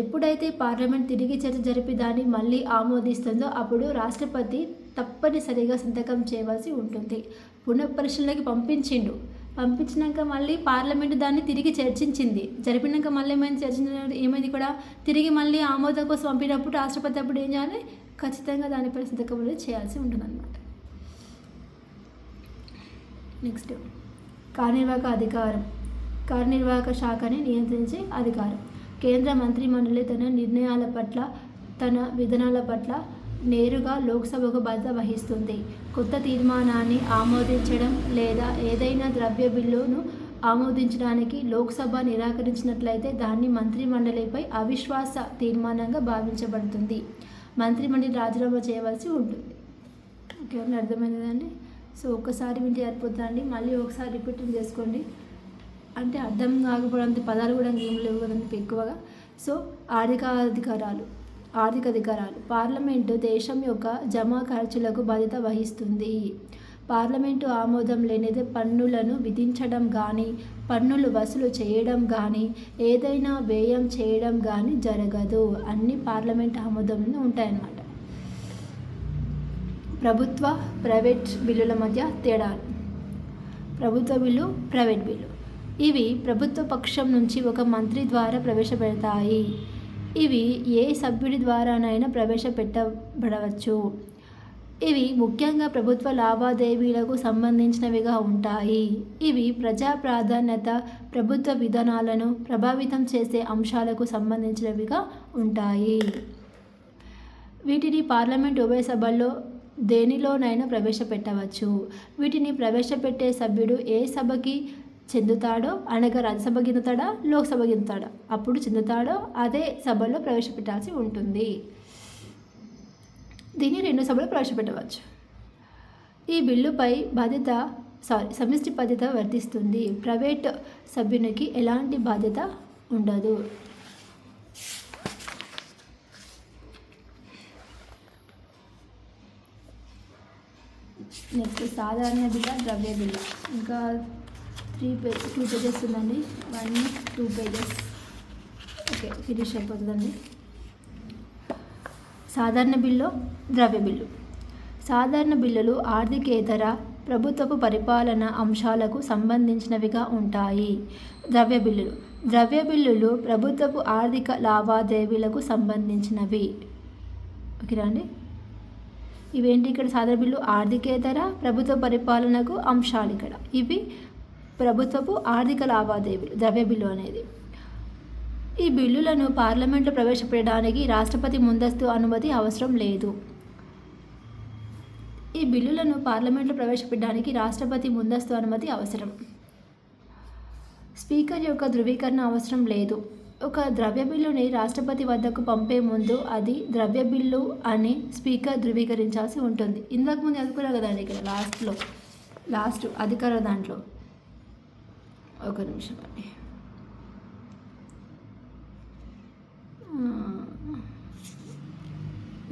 ఎప్పుడైతే పార్లమెంట్ తిరిగి చర్చ జరిపి దాన్ని మళ్ళీ ఆమోదిస్తుందో అప్పుడు రాష్ట్రపతి తప్పనిసరిగా సంతకం చేయవలసి ఉంటుంది. పునఃపరిశీలనకి పంపించినాక మళ్ళీ పార్లమెంటు దాన్ని తిరిగి చర్చించింది. జరిపినాక మళ్ళీ ఏమైంది కూడా తిరిగి మళ్ళీ ఆమోదం కోసం పంపినప్పుడు రాష్ట్రపతి అప్పుడు ఏం చేయాలి, ఖచ్చితంగా దానిపై సంతకం అనేది చేయాల్సి ఉంటుందన్నమాట. నెక్స్ట్ కార్యనిర్వాహక అధికారం. కార్యనిర్వాహక శాఖని నియంత్రించే అధికారం. కేంద్ర మంత్రిమండలి తన నిర్ణయాల పట్ల తన విధానాల పట్ల నేరుగా లోక్సభకు బాధ్యత వహిస్తుంది. కొత్త తీర్మానాన్ని ఆమోదించడం లేదా ఏదైనా ద్రవ్య బిల్లును ఆమోదించడానికి లోక్సభ నిరాకరించినట్లయితే దాన్ని మంత్రిమండలిపై అవిశ్వాస తీర్మానంగా భావించబడుతుంది. మంత్రిమండలి రాజీనామా చేయవలసి ఉంటుంది. ఓకే, అర్థమైందండి. సో ఒక్కసారి వింటే సరిపోతుందండి, మళ్ళీ ఒకసారి రిపీట్ చేసుకోండి. అంటే అర్థం కాకపోవడం పదాలు కూడా ఏం లేవు కదండి ఎక్కువగా. సో ఆర్థిక అధికారాలు. పార్లమెంటు దేశం యొక్క జమా ఖర్చులకు బాధ్యత వహిస్తుంది. పార్లమెంటు ఆమోదం లేనిదే పన్నులను విధించడం కానీ, పన్నులు వసూలు చేయడం కానీ, ఏదైనా వ్యయం చేయడం కానీ జరగదు. అన్ని పార్లమెంట్ ఆమోదంలోనే ఉంటాయన్నమాట. ప్రభుత్వ ప్రైవేట్ బిల్లుల మధ్య తేడాలు. ప్రభుత్వ బిల్లు, ప్రైవేట్ బిల్లు. ఇవి ప్రభుత్వ పక్షం నుంచి ఒక మంత్రి ద్వారా ప్రవేశపెడతాయి. ఇవి ఏ సభ్యుడి ద్వారానైనా ప్రవేశపెట్టబడవచ్చు. ఇవి ముఖ్యంగా ప్రభుత్వ లావాదేవీలకు సంబంధించినవిగా ఉంటాయి. ఇవి ప్రజా ప్రాధాన్యత, ప్రభుత్వ విధానాలను ప్రభావితం చేసే అంశాలకు సంబంధించినవిగా ఉంటాయి. వీటిని పార్లమెంట్ ఉభయ సభల్లో దేనిలోనైనా ప్రవేశపెట్టవచ్చు. వీటిని ప్రవేశపెట్టే సభ్యుడు ఏ సభకి చెందుతాడో, అనగా రాజ్యసభకి చెందుతాడా, లోక్సభకి చెందుతాడా, అప్పుడు చెందుతాడో అదే సభలో ప్రవేశపెట్టాల్సి ఉంటుంది. దీన్ని 2 సభలు ప్రవేశపెట్టవచ్చు. ఈ బిల్లుపై సమిష్టి బాధ్యత వర్తిస్తుంది. ప్రైవేట్ సభ్యునికి ఎలాంటి బాధ్యత ఉండదు. నెక్స్ట్ సాధారణ బిల్లు, ద్రవ్య బిల్లు. ఇంకా 2 పేజెస్ ఉందండి. 1, 2 పేజెస్. ఓకే, ఫినిష్ అయిపోతుందండి. సాధారణ బిల్లు, ద్రవ్య బిల్లు. సాధారణ బిల్లులు ఆర్థికేతర ప్రభుత్వపు పరిపాలన అంశాలకు సంబంధించినవిగా ఉంటాయి. ద్రవ్య బిల్లులు ప్రభుత్వపు ఆర్థిక లావాదేవీలకు సంబంధించినవి. ఓకేనా అండి? ఇవేంటి ఇక్కడ? సాధారణ బిల్లు ఆర్థికేతర ప్రభుత్వ పరిపాలనకు అంశాలు. ఇక్కడ ఇవి ప్రభుత్వపు ఆర్థిక లావాదేవీలు, ద్రవ్య బిల్లు అనేది. ఈ బిల్లులను పార్లమెంట్లో ప్రవేశపెట్టడానికి రాష్ట్రపతి ముందస్తు అనుమతి అవసరం లేదు. ఈ బిల్లులను పార్లమెంట్లో ప్రవేశపెట్టడానికి రాష్ట్రపతి ముందస్తు అనుమతి అవసరం. స్పీకర్ యొక్క ధృవీకరణ అవసరం లేదు. ఒక ద్రవ్య బిల్లుని రాష్ట్రపతి వద్దకు పంపే ముందు అది ద్రవ్య బిల్లు అని స్పీకర్ ధృవీకరించాల్సి ఉంటుంది. ఇంతకుముందు చదువుకున్నారు కదండి ఇక్కడ లాస్ట్ అధికార దాంట్లో. ఒక నిమిషం అండి.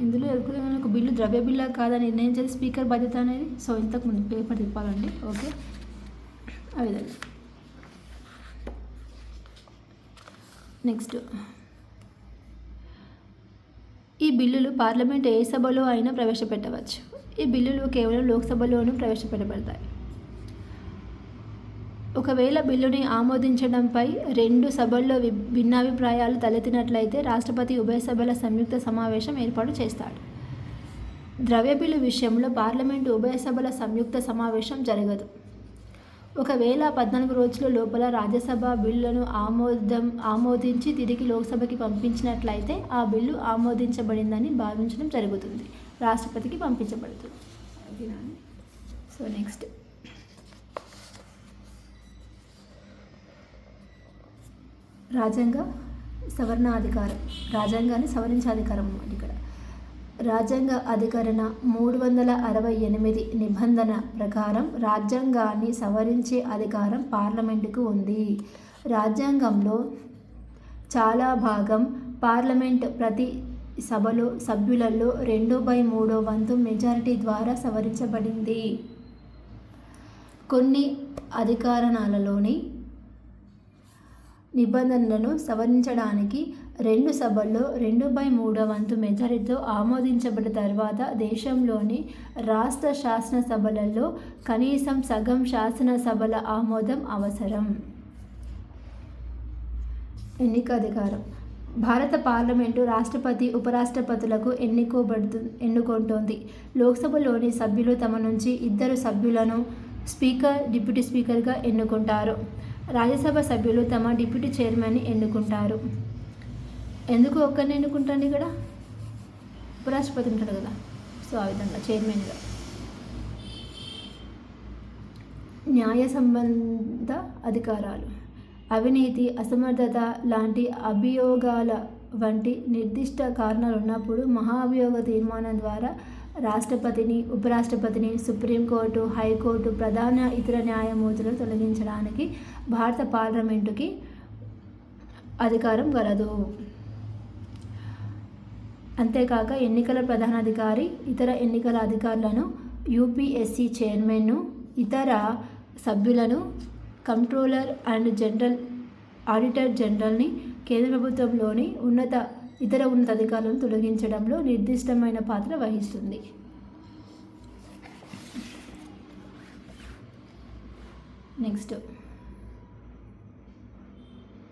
ఇందులో చదువుకునే ఒక బిల్లు ద్రవ్య బిల్లా కాదని నిర్ణయించేది స్పీకర్ బాధ్యత అనేది. సో ఇంతకుముందు పేపర్ తిప్పాలండి. ఓకే, ఆ విధంగా. నెక్స్ట్, ఈ బిల్లులు పార్లమెంట్ ఏ సభలో అయినా ప్రవేశపెట్టవచ్చు. ఈ బిల్లులు కేవలం లోక్సభలోనూ ప్రవేశపెట్టబడతాయి. ఒకవేళ బిల్లుని ఆమోదించడంపై 2 సభల్లో భిన్నాభిప్రాయాలు తలెత్తినట్లయితే రాష్ట్రపతి ఉభయ సభల సంయుక్త సమావేశం ఏర్పాటు చేస్తాడు. ద్రవ్య బిల్లు విషయంలో పార్లమెంటు ఉభయ సభల సంయుక్త సమావేశం జరగదు. ఒకవేళ 14 రోజుల లోపల రాజ్యసభ బిల్లులను ఆమోదించి తిరిగి లోక్సభకి పంపించినట్లయితే ఆ బిల్లు ఆమోదించబడిందని భావించడం జరుగుతుంది. రాష్ట్రపతికి పంపించబడుతుంది. సో నెక్స్ట్, రాజ్యాంగ సవరణాధికారం. రాజ్యాంగాన్ని సవరించే అధికారం అన్నమాట ఇక్కడ. రాజ్యాంగ అధికరణ 368 నిబంధన ప్రకారం రాజ్యాంగాన్ని సవరించే అధికారం పార్లమెంటుకు ఉంది. రాజ్యాంగంలో చాలా భాగం పార్లమెంట్ ప్రతి సభలో సభ్యులలో 2/3 వంతు మెజారిటీ ద్వారా సవరించబడింది. కొన్ని అధికరణాలలోని నిబంధనలను సవరించడానికి 2 సభల్లో 2/3 వంతు మెజారిటీతో ఆమోదించబడిన తర్వాత దేశంలోని రాష్ట్ర శాసనసభలలో కనీసం సగం శాసనసభల ఆమోదం అవసరం. ఎన్నిక అధికారం. భారత పార్లమెంటు రాష్ట్రపతి, ఉపరాష్ట్రపతులకు ఎన్నుకుంటోంది. లోక్సభలోని సభ్యులు తమ నుంచి 2 సభ్యులను స్పీకర్, డిప్యూటీ స్పీకర్గా ఎన్నుకుంటారు. రాజ్యసభ సభ్యులు తమ డిప్యూటీ చైర్మన్ని ఎన్నుకుంటారు. ఎందుకు ఒక్కరిని ఎన్నుకుంటాను? ఇక్కడ ఉపరాష్ట్రపతి ఉంటాడు కదా, సో ఆ విధంగా చైర్మన్గా. న్యాయ సంబంధ అధికారాలు. అవినీతి, అసమర్థత లాంటి అభియోగాల వంటి నిర్దిష్ట కారణాలు ఉన్నప్పుడు మహాభియోగ తీర్మానం ద్వారా రాష్ట్రపతిని, ఉపరాష్ట్రపతిని, సుప్రీంకోర్టు, హైకోర్టు ప్రధాన ఇతర న్యాయమూర్తులను తొలగించడానికి భారత పార్లమెంటుకి అధికారం గలదు. అంతేకాక ఎన్నికల ప్రధానాధికారి, ఇతర ఎన్నికల అధికారులను, యూపీఎస్సీ చైర్మన్ను, ఇతర సభ్యులను, కంట్రోలర్ అండ్ జనరల్ ఆడిటర్ జనరల్ని, కేంద్ర ప్రభుత్వంలోని ఇతర ఉన్నత అధికారులను తొలగించడంలో నిర్దిష్టమైన పాత్ర వహిస్తుంది. నెక్స్ట్,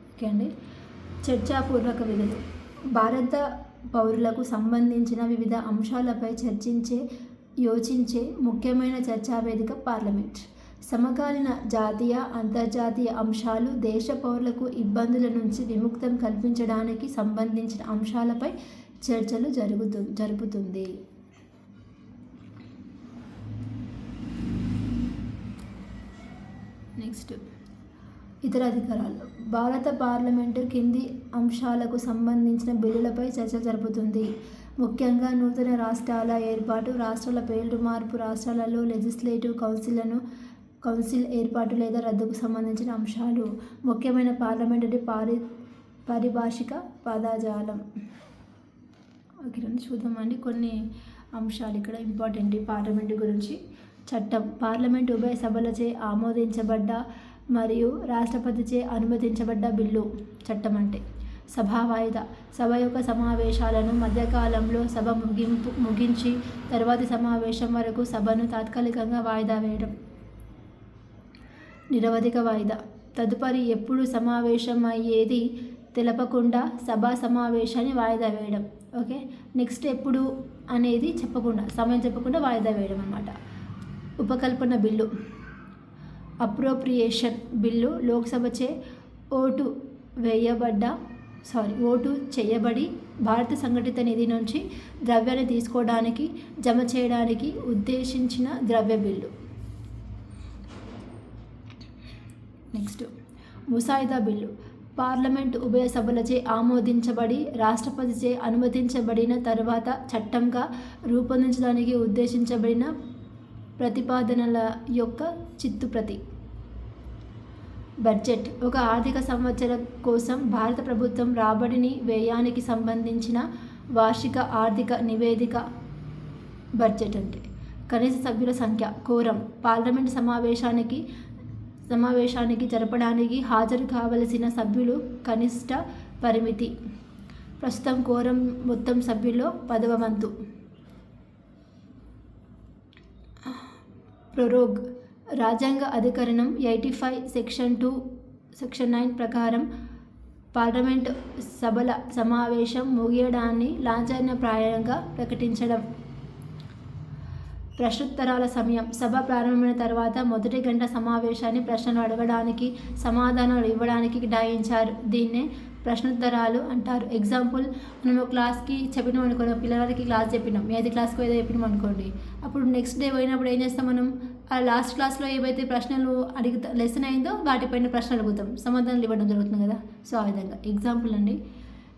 ఓకే అండి, చర్చాపూర్వక విధులు. భారత పౌరులకు సంబంధించిన వివిధ అంశాలపై యోచించే ముఖ్యమైన చర్చా వేదిక పార్లమెంట్. సమకాలీన జాతీయ, అంతర్జాతీయ అంశాలు, దేశ పౌరులకు ఇబ్బందుల నుంచి విముక్తం కల్పించడానికి సంబంధించిన అంశాలపై చర్చలు జరుపుతుంది. నెక్స్ట్ ఇతర అధికారాలు. భారత పార్లమెంటు కింది అంశాలకు సంబంధించిన బిల్లులపై చర్చ జరుపుతుంది. ముఖ్యంగా నూతన రాష్ట్రాల ఏర్పాటు, రాష్ట్రాల పేర్లు మార్పు, రాష్ట్రాలలో లెజిస్లేటివ్ కౌన్సిల్ ఏర్పాటు లేదా రద్దుకు సంబంధించిన అంశాలు. ముఖ్యమైన పార్లమెంటరీ పారిభాషిక పదజాలం. ఓకే చూద్దామండి కొన్ని అంశాలు ఇక్కడ ఇంపార్టెంట్ పార్లమెంటు గురించి. చట్టం. పార్లమెంటు ఉభయ సభలచే ఆమోదించబడ్డ మరియు రాష్ట్రపతిచే అనుమతించబడ్డ బిల్లు చట్టం అంటే. సభా వాయిదా. సభ యొక్క సమావేశాలను మధ్యకాలంలో సభ ముగించి తర్వాతి సమావేశం వరకు సభను తాత్కాలికంగా వాయిదా వేయడం. నిరవధిక వాయిదా. తదుపరి ఎప్పుడు సమావేశం అయ్యేది తెలపకుండా సభా సమావేశాన్ని వాయిదా వేయడం. ఓకే నెక్స్ట్ ఎప్పుడు అనేది చెప్పకుండా, సమయం చెప్పకుండా వాయిదా వేయడం అన్నమాట. ఉపకల్పన బిల్లు. అప్రోప్రియేషన్ బిల్లు లోక్సభచే ఓటు చేయబడి భారత సంఘటిత నిధి నుంచి ద్రవ్యాన్ని తీసుకోవడానికి, జమ చేయడానికి ఉద్దేశించిన ద్రవ్య బిల్లు. నెక్స్ట్ ముసాయిదా బిల్లు. పార్లమెంటు ఉభయ సభలచే ఆమోదించబడి రాష్ట్రపతిచే అనుమతించబడిన తర్వాత చట్టంగా రూపొందించడానికి ఉద్దేశించబడిన ప్రతిపాదనల యొక్క చిత్తుప్రతి. బడ్జెట్. ఒక ఆర్థిక సంవత్సరం కోసం భారత ప్రభుత్వం రాబడిని, వ్యయానికి సంబంధించిన వార్షిక ఆర్థిక నివేదిక బడ్జెట్ అంటే. కనీస సభ్యుల సంఖ్య. కోరం. పార్లమెంటు సమావేశానికి జరపడానికి హాజరు కావలసిన సభ్యులు కనిష్ట పరిమితి. ప్రస్తుతం కోరం మొత్తం సభ్యుల్లో 10వ వంతు. ప్రొరోగ్. రాజ్యాంగ అధికరణం 85 సెక్షన్ 2 సెక్షన్ 9 ప్రకారం పార్లమెంటు సభల సమావేశం ముగియడాన్ని లాంఛనప్రాయంగా ప్రకటించడం. ప్రశ్నోత్తరాల సమయం. సభ ప్రారంభమైన తర్వాత మొదటి గంట సమావేశాన్ని ప్రశ్నలు అడగడానికి, సమాధానాలు ఇవ్వడానికి కేటాయించారు. దీన్నే ప్రశ్నోత్తరాలు అంటారు. ఎగ్జాంపుల్, మనం క్లాస్కి చెప్పినాం అనుకోండి, పిల్లలకి క్లాస్ చెప్పినాం, 8th క్లాస్కి ఏదో చెప్పినాం అనుకోండి, అప్పుడు నెక్స్ట్ డే పోయినప్పుడు ఏం చేస్తాం మనం, ఆ లాస్ట్ క్లాస్లో ఏవైతే ప్రశ్నలు లెసన్ అయిందో వాటిపైన ప్రశ్నలు అడుగుతాం, సమాధానాలు ఇవ్వడం జరుగుతుంది కదా. సో ఆ విధంగా ఎగ్జాంపుల్ అండి.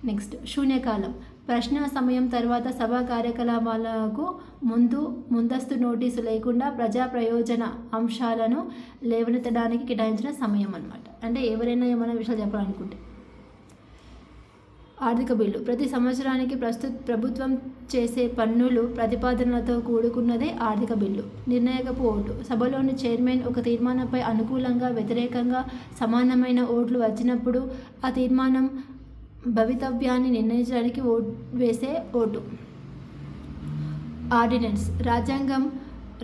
నెక్స్ట్ శూన్యకాలం. ప్రశ్న సమయం తర్వాత సభా కార్యకలాపాలకు ముందస్తు నోటీసు లేకుండా ప్రజా ప్రయోజన అంశాలను లేవనెత్తడానికి కేటాయించిన సమయం అన్నమాట. అంటే ఎవరైనా ఏమైనా విషయాలు చెప్పాలనుకుంటే. ఆర్థిక బిల్లు. ప్రతి సంవత్సరానికి ప్రభుత్వం చేసే పన్నులు ప్రతిపాదనలతో కూడుకున్నదే ఆర్థిక బిల్లు. నిర్ణాయకపు ఓటు. సభలోని చైర్మన్ ఒక తీర్మానంపై అనుకూలంగా, వ్యతిరేకంగా సమానమైన ఓట్లు వచ్చినప్పుడు ఆ తీర్మానం భవితవ్యాన్ని నిర్ణయించడానికి వేసే ఓటు. ఆర్డినెన్స్.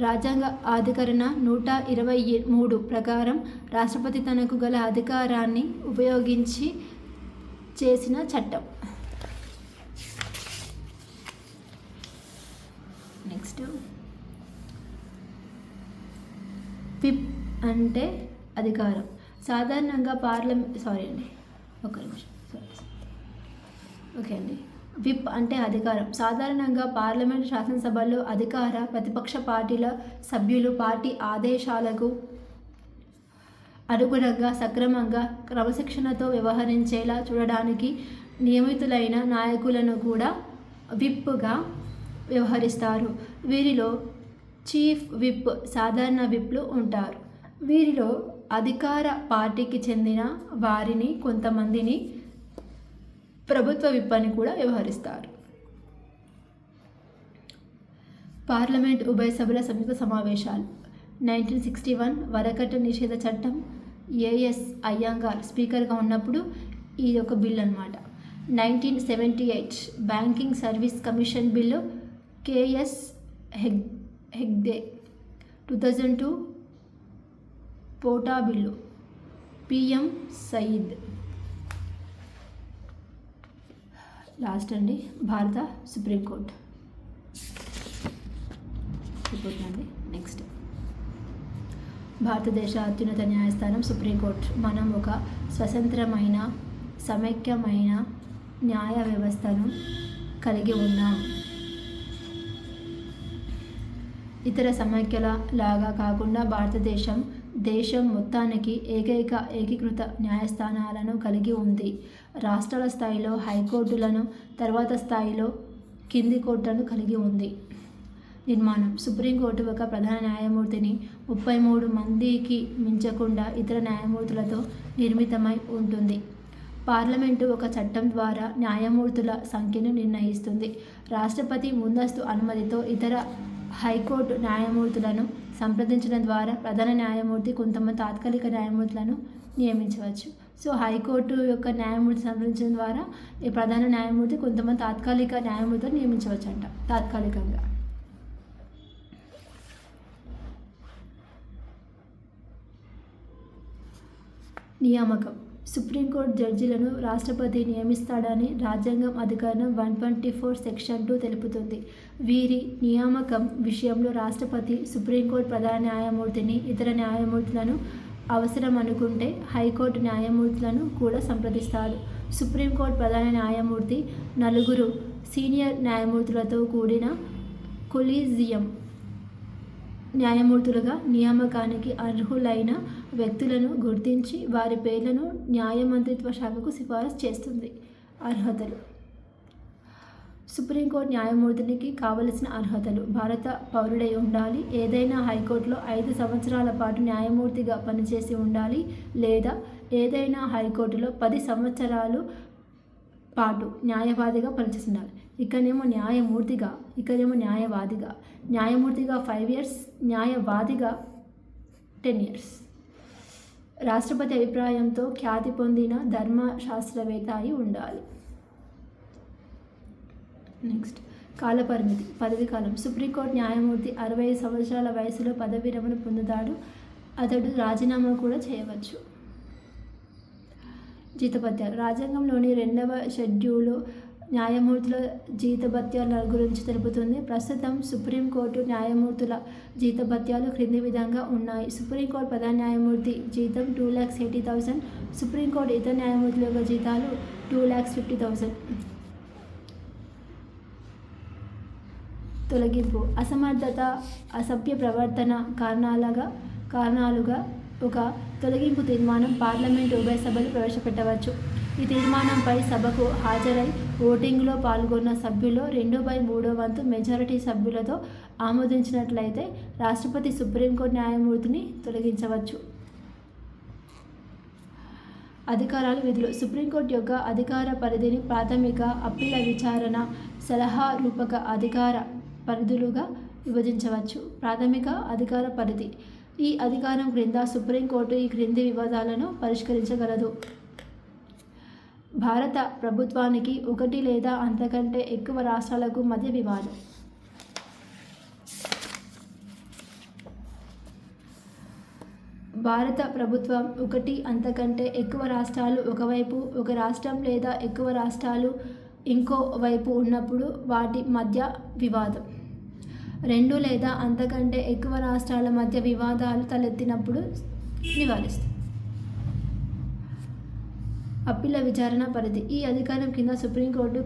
రాజ్యాంగ అధికరణ 123 ప్రకారం రాష్ట్రపతి తనకు గల అధికారాన్ని ఉపయోగించి చేసిన చట్టం. నెక్స్ట్ విప్ అంటే అధికారం. సాధారణంగా విప్ అంటే అధికారం. సాధారణంగా పార్లమెంటు, శాసనసభల్లో అధికార ప్రతిపక్ష పార్టీల సభ్యులు పార్టీ ఆదేశాలకు అనుగుణంగా సక్రమంగా, క్రమశిక్షణతో వ్యవహరించేలా చూడడానికి నియమితులైన నాయకులను కూడా విప్గా వ్యవహరిస్తారు. వీరిలో చీఫ్ విప్, సాధారణ విప్లు ఉంటారు. వీరిలో అధికార పార్టీకి చెందిన వారిని కొంతమందిని ప్రభుత్వ విప్ అని కూడా వ్యవహరిస్తారు. పార్లమెంట్ ఉభయ సభల సంయుక్త సమావేశాలు. 1961 వరకట్న నిషేధ చట్టం. ఏఎస్ అయ్యంగార్ స్పీకర్గా ఉన్నప్పుడు ఈ ఒక బిల్ అన్నమాట. 1978 banking service commission bill. K S Hegde. 2002 POTA bill. PM Saeed. Last అండి, భారత సుప్రీంకోర్టు అయిపోతుందండి. నెక్స్ట్, భారతదేశ అత్యున్నత న్యాయస్థానం సుప్రీంకోర్టు. మనం ఒక స్వతంత్రమైన సమైక్యమైన న్యాయ వ్యవస్థను కలిగి ఉన్నాం. ఇతర సమైక్యల లాగా కాకుండా భారతదేశం దేశం మొత్తానికి ఏకీకృత న్యాయస్థానాలను కలిగి ఉంది. రాష్ట్రాల స్థాయిలో హైకోర్టులను, తర్వాత స్థాయిలో కింది కోర్టులను కలిగి ఉంది. నిర్మాణం: సుప్రీంకోర్టు ఒక ప్రధాన న్యాయమూర్తిని 33 మందికి మించకుండా ఇతర న్యాయమూర్తులతో నిర్మితమై ఉంటుంది. పార్లమెంటు ఒక చట్టం ద్వారా న్యాయమూర్తుల సంఖ్యను నిర్ణయిస్తుంది. రాష్ట్రపతి ముందస్తు అనుమతితో ఇతర హైకోర్టు న్యాయమూర్తులను సంప్రదించడం ద్వారా ప్రధాన న్యాయమూర్తి కొంతమంది తాత్కాలిక న్యాయమూర్తులను నియమించవచ్చు. సో హైకోర్టు యొక్క న్యాయమూర్తి సంప్రదించడం ద్వారా ఈ ప్రధాన న్యాయమూర్తి కొంతమంది తాత్కాలిక న్యాయమూర్తులను నియమించవచ్చు అంట, తాత్కాలికంగా. నియామకం: సుప్రీంకోర్టు జడ్జీలను రాష్ట్రపతి నియమిస్తాడని రాజ్యాంగం అధికరణం 124 సెక్షన్ 2 తెలుపుతుంది. వీరి నియామకం విషయంలో రాష్ట్రపతి సుప్రీంకోర్టు ప్రధాన న్యాయమూర్తిని, ఇతర న్యాయమూర్తులను అవసరం అనుకుంటే హైకోర్టు న్యాయమూర్తులను కూడా సంప్రదిస్తారు. సుప్రీంకోర్టు ప్రధాన న్యాయమూర్తి 4 సీనియర్ న్యాయమూర్తులతో కూడిన కొలీజియం న్యాయమూర్తులుగా నియామకానికి అర్హులైన వ్యక్తులను గుర్తించి వారి పేర్లను న్యాయ మంత్రిత్వ శాఖకు సిఫారసు చేస్తుంది. అర్హతలు: సుప్రీంకోర్టు న్యాయమూర్తికి కావలసిన అర్హతలు: భారత పౌరుడై ఉండాలి, ఏదైనా హైకోర్టులో 5 సంవత్సరాల పాటు న్యాయమూర్తిగా పనిచేసి ఉండాలి, లేదా ఏదైనా హైకోర్టులో 10 సంవత్సరాలు పాటు న్యాయవాదిగా పనిచేసి ఉండాలి. ఇక్కడేమో న్యాయమూర్తిగా, ఇక్కడేమో న్యాయవాదిగా. న్యాయమూర్తిగా 5 years, న్యాయవాదిగా 10 years. రాష్ట్రపతి అభిప్రాయంతో ఖ్యాతి పొందిన ధర్మశాస్త్రవేత్త అయి ఉండాలి. నెక్స్ట్, కాలపరిమితి, పదవీకాలం: సుప్రీంకోర్టు న్యాయమూర్తి 65 సంవత్సరాల వయసులో పదవి విరమణ పొందుతాడు. అతడు రాజీనామా కూడా చేయవచ్చు. జీతభత్యాలు: రాజ్యాంగంలోని 2వ షెడ్యూలు న్యాయమూర్తుల జీతభత్యాల గురించి తెలుపుతుంది. ప్రస్తుతం సుప్రీంకోర్టు న్యాయమూర్తుల జీతభత్యాలు క్రింది విధంగా ఉన్నాయి. సుప్రీంకోర్టు ప్రధాన న్యాయమూర్తి జీతం 2,80,000. సుప్రీంకోర్టు ఇతర న్యాయమూర్తుల యొక్క జీతాలు 2,50,000. తొలగింపు: అసమర్థత, అసభ్య ప్రవర్తన కారణాలుగా ఒక తొలగింపు తీర్మానం పార్లమెంటు ఉభయ సభలు ప్రవేశపెట్టవచ్చు. ఈ తీర్మానంపై సభకు హాజరై ఓటింగ్లో పాల్గొన్న సభ్యుల్లో 2/3 వంతు మెజారిటీ సభ్యులతో ఆమోదించినట్లయితే రాష్ట్రపతి సుప్రీంకోర్టు న్యాయమూర్తిని తొలగించవచ్చు. అధికారాలు, విధులు: సుప్రీంకోర్టు యొక్క అధికార పరిధిని ప్రాథమిక, అప్పీల విచారణ, సలహా రూపక అధికార పరిధులుగా విభజించవచ్చు. ప్రాథమిక అధికార పరిధి: ఈ అధికారం క్రింద సుప్రీంకోర్టు ఈ క్రింది వివాదాలను పరిష్కరించగలదు. భారత ప్రభుత్వానికి 1 లేదా అంతకంటే ఎక్కువ రాష్ట్రాలకు మధ్య వివాదం. భారత ప్రభుత్వం 1 అంతకంటే ఎక్కువ రాష్ట్రాలు ఒకవైపు, ఒక రాష్ట్రం లేదా ఎక్కువ రాష్ట్రాలు ఇంకో వైపు ఉన్నప్పుడు వాటి మధ్య వివాదం. 2 లేదా అంతకంటే ఎక్కువ రాష్ట్రాల మధ్య వివాదాలు తలెత్తినప్పుడు నివారిస్తుంది. అప్పీల విచారణ పరిధి: ఈ అధికారం కింద సుప్రీంకోర్టు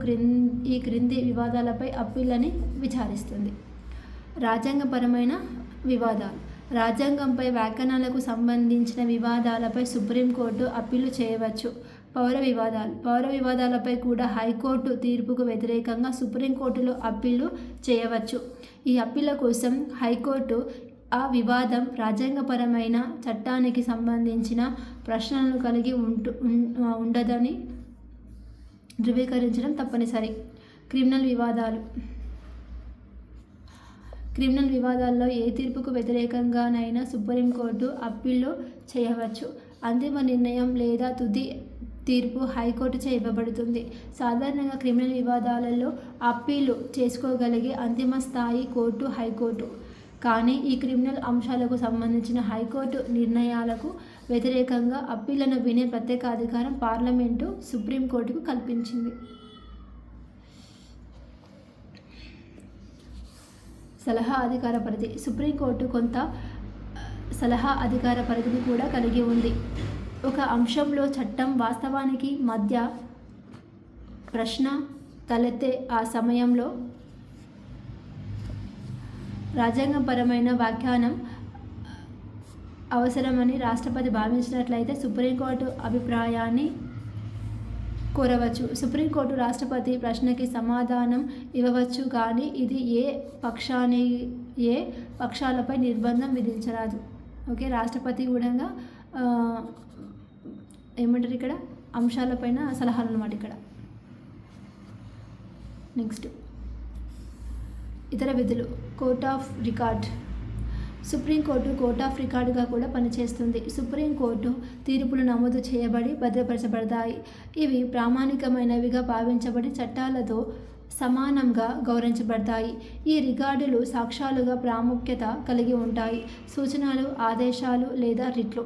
ఈ క్రింది వివాదాలపై అప్పీళ్ళని విచారిస్తుంది. రాజ్యాంగపరమైన వివాదాలు: రాజ్యాంగంపై వ్యాఖ్యానాలకు సంబంధించిన వివాదాలపై సుప్రీంకోర్టు అప్పీలు చేయవచ్చు. పౌర వివాదాలు: పౌర వివాదాలపై కూడా హైకోర్టు తీర్పుకు వ్యతిరేకంగా సుప్రీంకోర్టులో అప్పీలు చేయవచ్చు. ఈ అప్పీల కోసం హైకోర్టు ఆ వివాదం రాజ్యాంగపరమైన చట్టానికి సంబంధించిన ప్రశ్నలను కలిగి ఉండదని ధృవీకరించడం తప్పనిసరి. క్రిమినల్ వివాదాలు: క్రిమినల్ వివాదాల్లో ఏ తీర్పుకు వ్యతిరేకంగానైనా సుప్రీంకోర్టు అప్పీలు చేయవచ్చు. అంతిమ నిర్ణయం లేదా తుది తీర్పు హైకోర్టుచే ఇవ్వబడుతుంది. సాధారణంగా క్రిమినల్ వివాదాలలో అప్పీలు చేసుకోగలిగే అంతిమ స్థాయి కోర్టు హైకోర్టు. కానీ ఈ క్రిమినల్ అంశాలకు సంబంధించిన హైకోర్టు నిర్ణయాలకు వ్యతిరేకంగా అప్పీళ్లను వినే ప్రత్యేక అధికారం పార్లమెంటు సుప్రీంకోర్టుకు కల్పించింది. సలహా అధికార పరిధి. సుప్రీంకోర్టు కొంత సలహా అధికార పరిధిని కూడా కలిగి ఉంది. ఒక అంశంలో చట్టం వాస్తవానికి మధ్య ప్రశ్న తలెత్తే ఆ సమయంలో రాజ్యాంగపరమైన వ్యాఖ్యానం అవసరమని రాష్ట్రపతి భావించినట్లయితే సుప్రీంకోర్టు అభిప్రాయాన్ని కోరవచ్చు. సుప్రీంకోర్టు రాష్ట్రపతి ప్రశ్నకి సమాధానం ఇవ్వవచ్చు, కానీ ఇది ఏ పక్షాలపై నిర్బంధం విధించరాదు. ఓకే, రాష్ట్రపతి కూడా ఏమంటారు ఇక్కడ అంశాలపైన సలహాలు అన్నమాట. ఇక్కడ నెక్స్ట్ ఇతర విధులు. Court of record. Supreme court court of రికార్డుగా కూడా పనిచేస్తుంది. సుప్రీంకోర్టు తీర్పులు నమోదు చేయబడి భద్రపరచబడతాయి. ఇవి ప్రామాణికమైనవిగా భావించబడి చట్టాలతో సమానంగా గౌరవించబడతాయి. ఈ రికార్డులు సాక్ష్యాలుగా ప్రాముఖ్యత కలిగి ఉంటాయి. సూచనలు, ఆదేశాలు లేదా రిట్లు.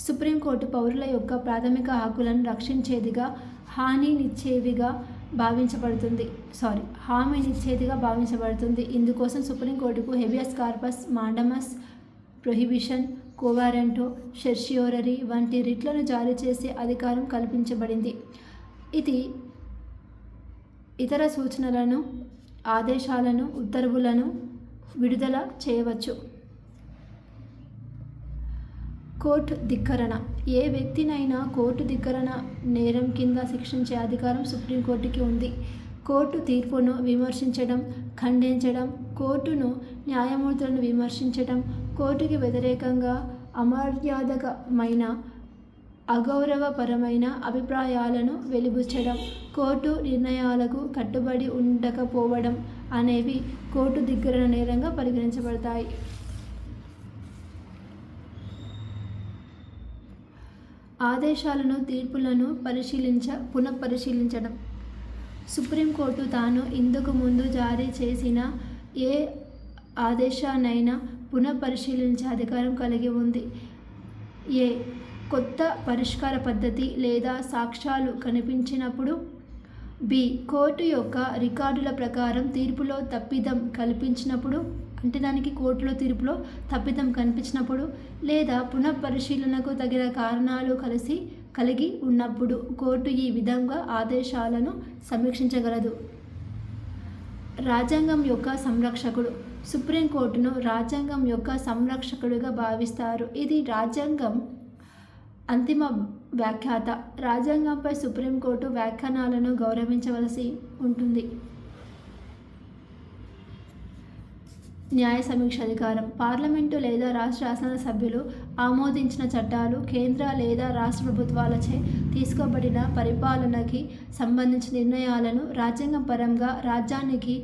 సుప్రీంకోర్టు పౌరుల యొక్క ప్రాథమిక హక్కులను రక్షించేదిగా హామీనిచ్చేదిగా భావించబడుతుంది. ఇందుకోసం సుప్రీంకోర్టుకు habeas corpus, mandamus prohibition, quo warranto, certiorari వంటి రిట్లను జారీ చేసే అధికారం కల్పించబడింది. ఇది ఇతర సూచనలను, ఆదేశాలను, ఉత్తర్వులను విడుదల చేయవచ్చు. కోర్టు ధిక్కరణ. ఏ వ్యక్తినైనా కోర్టు ధిక్కరణ నేరం కింద శిక్షించే అధికారం సుప్రీంకోర్టుకి ఉంది. కోర్టు తీర్పును విమర్శించడం, ఖండించడం, కోర్టును న్యాయమూర్తులను విమర్శించడం, కోర్టుకి వ్యతిరేకంగా అమర్యాదకమైన, అగౌరవపరమైన అభిప్రాయాలను వెలిబుచ్చడం, కోర్టు నిర్ణయాలకు కట్టుబడి ఉండకపోవడం అనేవి కోర్టు ధిక్కరణ నేరంగా పరిగణించబడతాయి. ఆదేశాలను, తీర్పులను పునఃపరిశీలించడం. సుప్రీంకోర్టు తాను ఇందుకు ముందు జారీ చేసిన ఏ ఆదేశాన్నైనా పునఃపరిశీలించే అధికారం కలిగి ఉంది. ఏ కొత్త పరిష్కార పద్ధతి లేదా సాక్ష్యాలు కనిపించినప్పుడు. బి కోర్టు యొక్క రికార్డుల ప్రకారం తీర్పులో తప్పిదం కల్పించినప్పుడు, అంటే దానికి కోర్టులో తీర్పులో తప్పిదం కనిపించినప్పుడు, లేదా పునఃపరిశీలనకు తగిన కారణాలు కలిగి ఉన్నప్పుడు కోర్టు ఈ విధంగా ఆదేశాలను సమీక్షించగలదు. రాజ్యాంగం యొక్క సంరక్షకుడు. సుప్రీంకోర్టును రాజ్యాంగం యొక్క సంరక్షకుడిగా భావిస్తారు. ఇది రాజ్యాంగం అంతిమ వ్యాఖ్యాత. రాజ్యాంగంపై సుప్రీంకోర్టు వ్యాఖ్యానాలను గౌరవించవలసి ఉంటుంది. న్యాయ సమీక్ష అధికారం. పార్లమెంటు లేదా రాష్ట్ర శాసనసభ్యులు ఆమోదించిన చట్టాలు కేంద్ర లేదా రాష్ట్ర ప్రభుత్వాలచే తీసుకోబడిన పరిపాలనకి సంబంధించిన నిర్ణయాలను రాజ్యాంగపరంగా రాజ్యానికి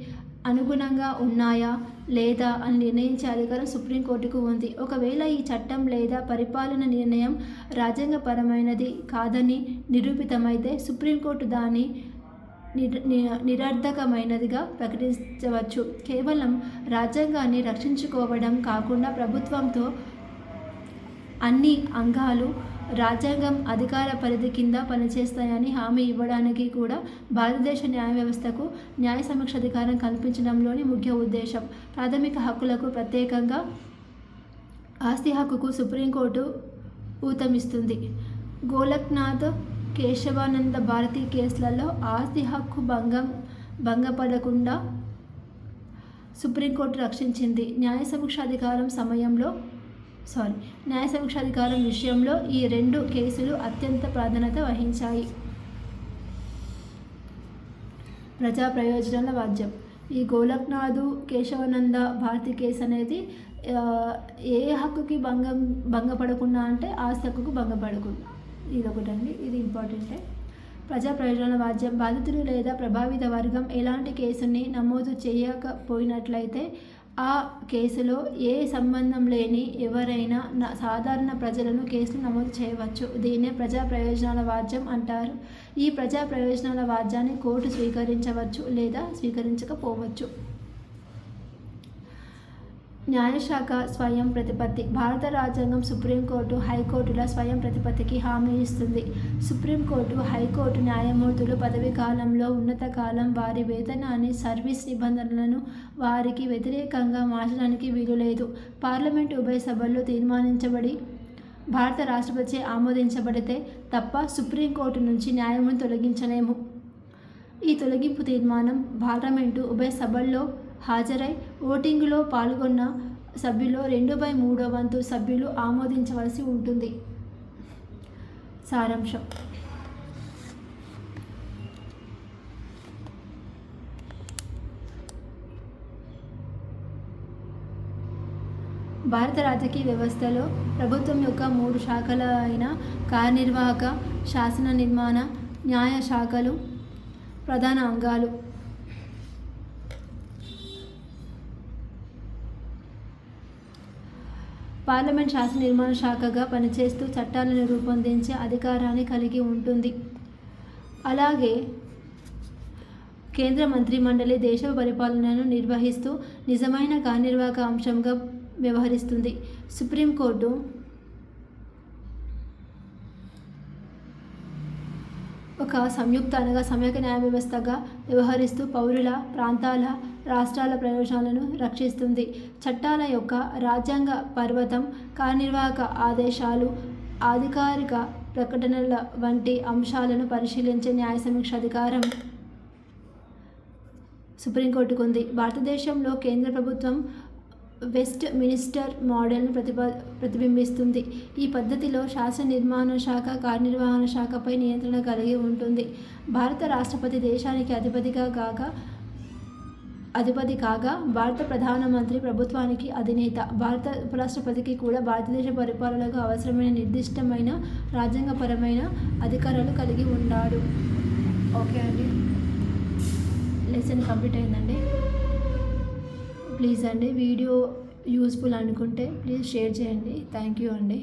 అనుగుణంగా ఉన్నాయా లేదా అని నిర్ణయించే అధికారం సుప్రీంకోర్టుకు ఉంది. ఒకవేళ ఈ చట్టం లేదా పరిపాలన నిర్ణయం రాజ్యాంగపరమైనది కాదని నిరూపితమైతే సుప్రీంకోర్టు దాన్ని నిరర్ధకమైనదిగా ప్రకటించవచ్చు. కేవలం రాజ్యాంగాన్ని రక్షించుకోవడం కాకుండా ప్రభుత్వంతో అన్ని అంగాలు రాజ్యాంగం అధికార పరిధి కింద పనిచేస్తాయని హామీ ఇవ్వడానికి కూడా భారతదేశ న్యాయ వ్యవస్థకు న్యాయ సమీక్ష అధికారం కల్పించడంలోని ముఖ్య ఉద్దేశం. ప్రాథమిక హక్కులకు, ప్రత్యేకంగా ఆస్తి హక్కుకు సుప్రీంకోర్టు ఊతమిస్తుంది. గోలక్నాథ్, కేశవానంద భారతి కేసులలో ఆస్తి హక్కు భంగపడకుండా సుప్రీంకోర్టు రక్షించింది. న్యాయ సమీక్షాధికారం విషయంలో ఈ రెండు కేసులు అత్యంత ప్రాధాన్యత వహించాయి. ప్రజా ప్రయోజనాల వాద్యం. ఈ గోలక్నాథ్, కేశవానంద భారతి కేసు అనేది ఏ హక్కుకి భంగపడకుండా అంటే ఆస్తి హక్కుకు భంగపడకుండా. ఇదొకటండి, ఇది ఇంపార్టెంటే. ప్రజా ప్రయోజనాల వాద్యం. బాధితుడు లేదా ప్రభావిత వర్గం ఎలాంటి కేసుని నమోదు చేయకపోయినట్లయితే ఆ కేసులో ఏ సంబంధం లేని ఎవరైనా సాధారణ ప్రజలను కేసులు నమోదు చేయవచ్చు. దీన్నే ప్రజా ప్రయోజనాల వాద్యం అంటారు. ఈ ప్రజా ప్రయోజనాల వాద్యాన్ని కోర్టు స్వీకరించవచ్చు లేదా స్వీకరించకపోవచ్చు. న్యాయశాఖ స్వయం ప్రతిపత్తి. భారత రాజ్యాంగం సుప్రీంకోర్టు, హైకోర్టుల స్వయం ప్రతిపత్తికి హామీ ఇస్తుంది. సుప్రీంకోర్టు, హైకోర్టు న్యాయమూర్తులు పదవీ కాలంలో ఉన్నత కాలం వారి వేతనాన్ని, సర్వీస్ నిబంధనలను వారికి వ్యతిరేకంగా మార్చడానికి వీలు లేదు. పార్లమెంటు ఉభయ సభల్లో తీర్మానించబడి భారత రాష్ట్రపతిచే ఆమోదించబడితే తప్ప సుప్రీంకోర్టు నుంచి న్యాయమూర్తిని తొలగించలేము. ఈ తొలగింపు తీర్మానం పార్లమెంటు ఉభయ సభల్లో హాజరై ఓటింగులో పాల్గొన్న సభ్యుల్లో 2/3 వంతు సభ్యులు ఆమోదించవలసి ఉంటుంది. సారాంశం. భారత రాజకీయ వ్యవస్థలో ప్రభుత్వం యొక్క 3 శాఖలు అయిన కార్యనిర్వాహక, శాసన నిర్మాణ, న్యాయ శాఖలు ప్రధాన అంగాలు. పార్లమెంట్ శాసన నిర్మాణ శాఖగా పనిచేస్తూ చట్టాలను రూపొందించే అధికారాన్ని కలిగి ఉంటుంది. అలాగే కేంద్ర మంత్రిమండలి దేశ పరిపాలనను నిర్వహిస్తూ నిజమైన కార్యనిర్వాహక అంశంగా వ్యవహరిస్తుంది. సుప్రీంకోర్టు ఒక సంయుక్త సమైక్య న్యాయ వ్యవస్థగా వ్యవహరిస్తూ పౌరుల, ప్రాంతాల, రాష్ట్రాల ప్రయోజనాలను రక్షిస్తుంది. చట్టాల యొక్క రాజ్యాంగ పర్వతం, కార్యనిర్వాహక ఆదేశాలు, అధికారిక ప్రకటనల వంటి అంశాలను పరిశీలించే న్యాయ సమీక్ష అధికారం సుప్రీంకోర్టుకు ఉంది. భారతదేశంలో కేంద్ర ప్రభుత్వం వెస్ట్ మినిస్టర్ మోడల్ను ప్రతిబింబిస్తుంది. ఈ పద్ధతిలో శాసన నిర్మాణ శాఖ కార్యనిర్వహణ శాఖపై నియంత్రణ కలిగి ఉంటుంది. భారత రాష్ట్రపతి దేశానికి అధిపతి కాగా భారత ప్రధానమంత్రి ప్రభుత్వానికి అధినేత. భారత ఉపరాష్ట్రపతికి కూడా భారతదేశ పరిపాలనకు అవసరమైన నిర్దిష్టమైన రాజ్యాంగపరమైన అధికారాలు కలిగి ఉన్నాడు. ఓకే అండి, లెసన్ కంప్లీట్ అయిందండి. ప్లీజ్ అండి, వీడియో యూస్ఫుల్ అనుకుంటే ప్లీజ్ షేర్ చేయండి. థ్యాంక్ యూ అండి.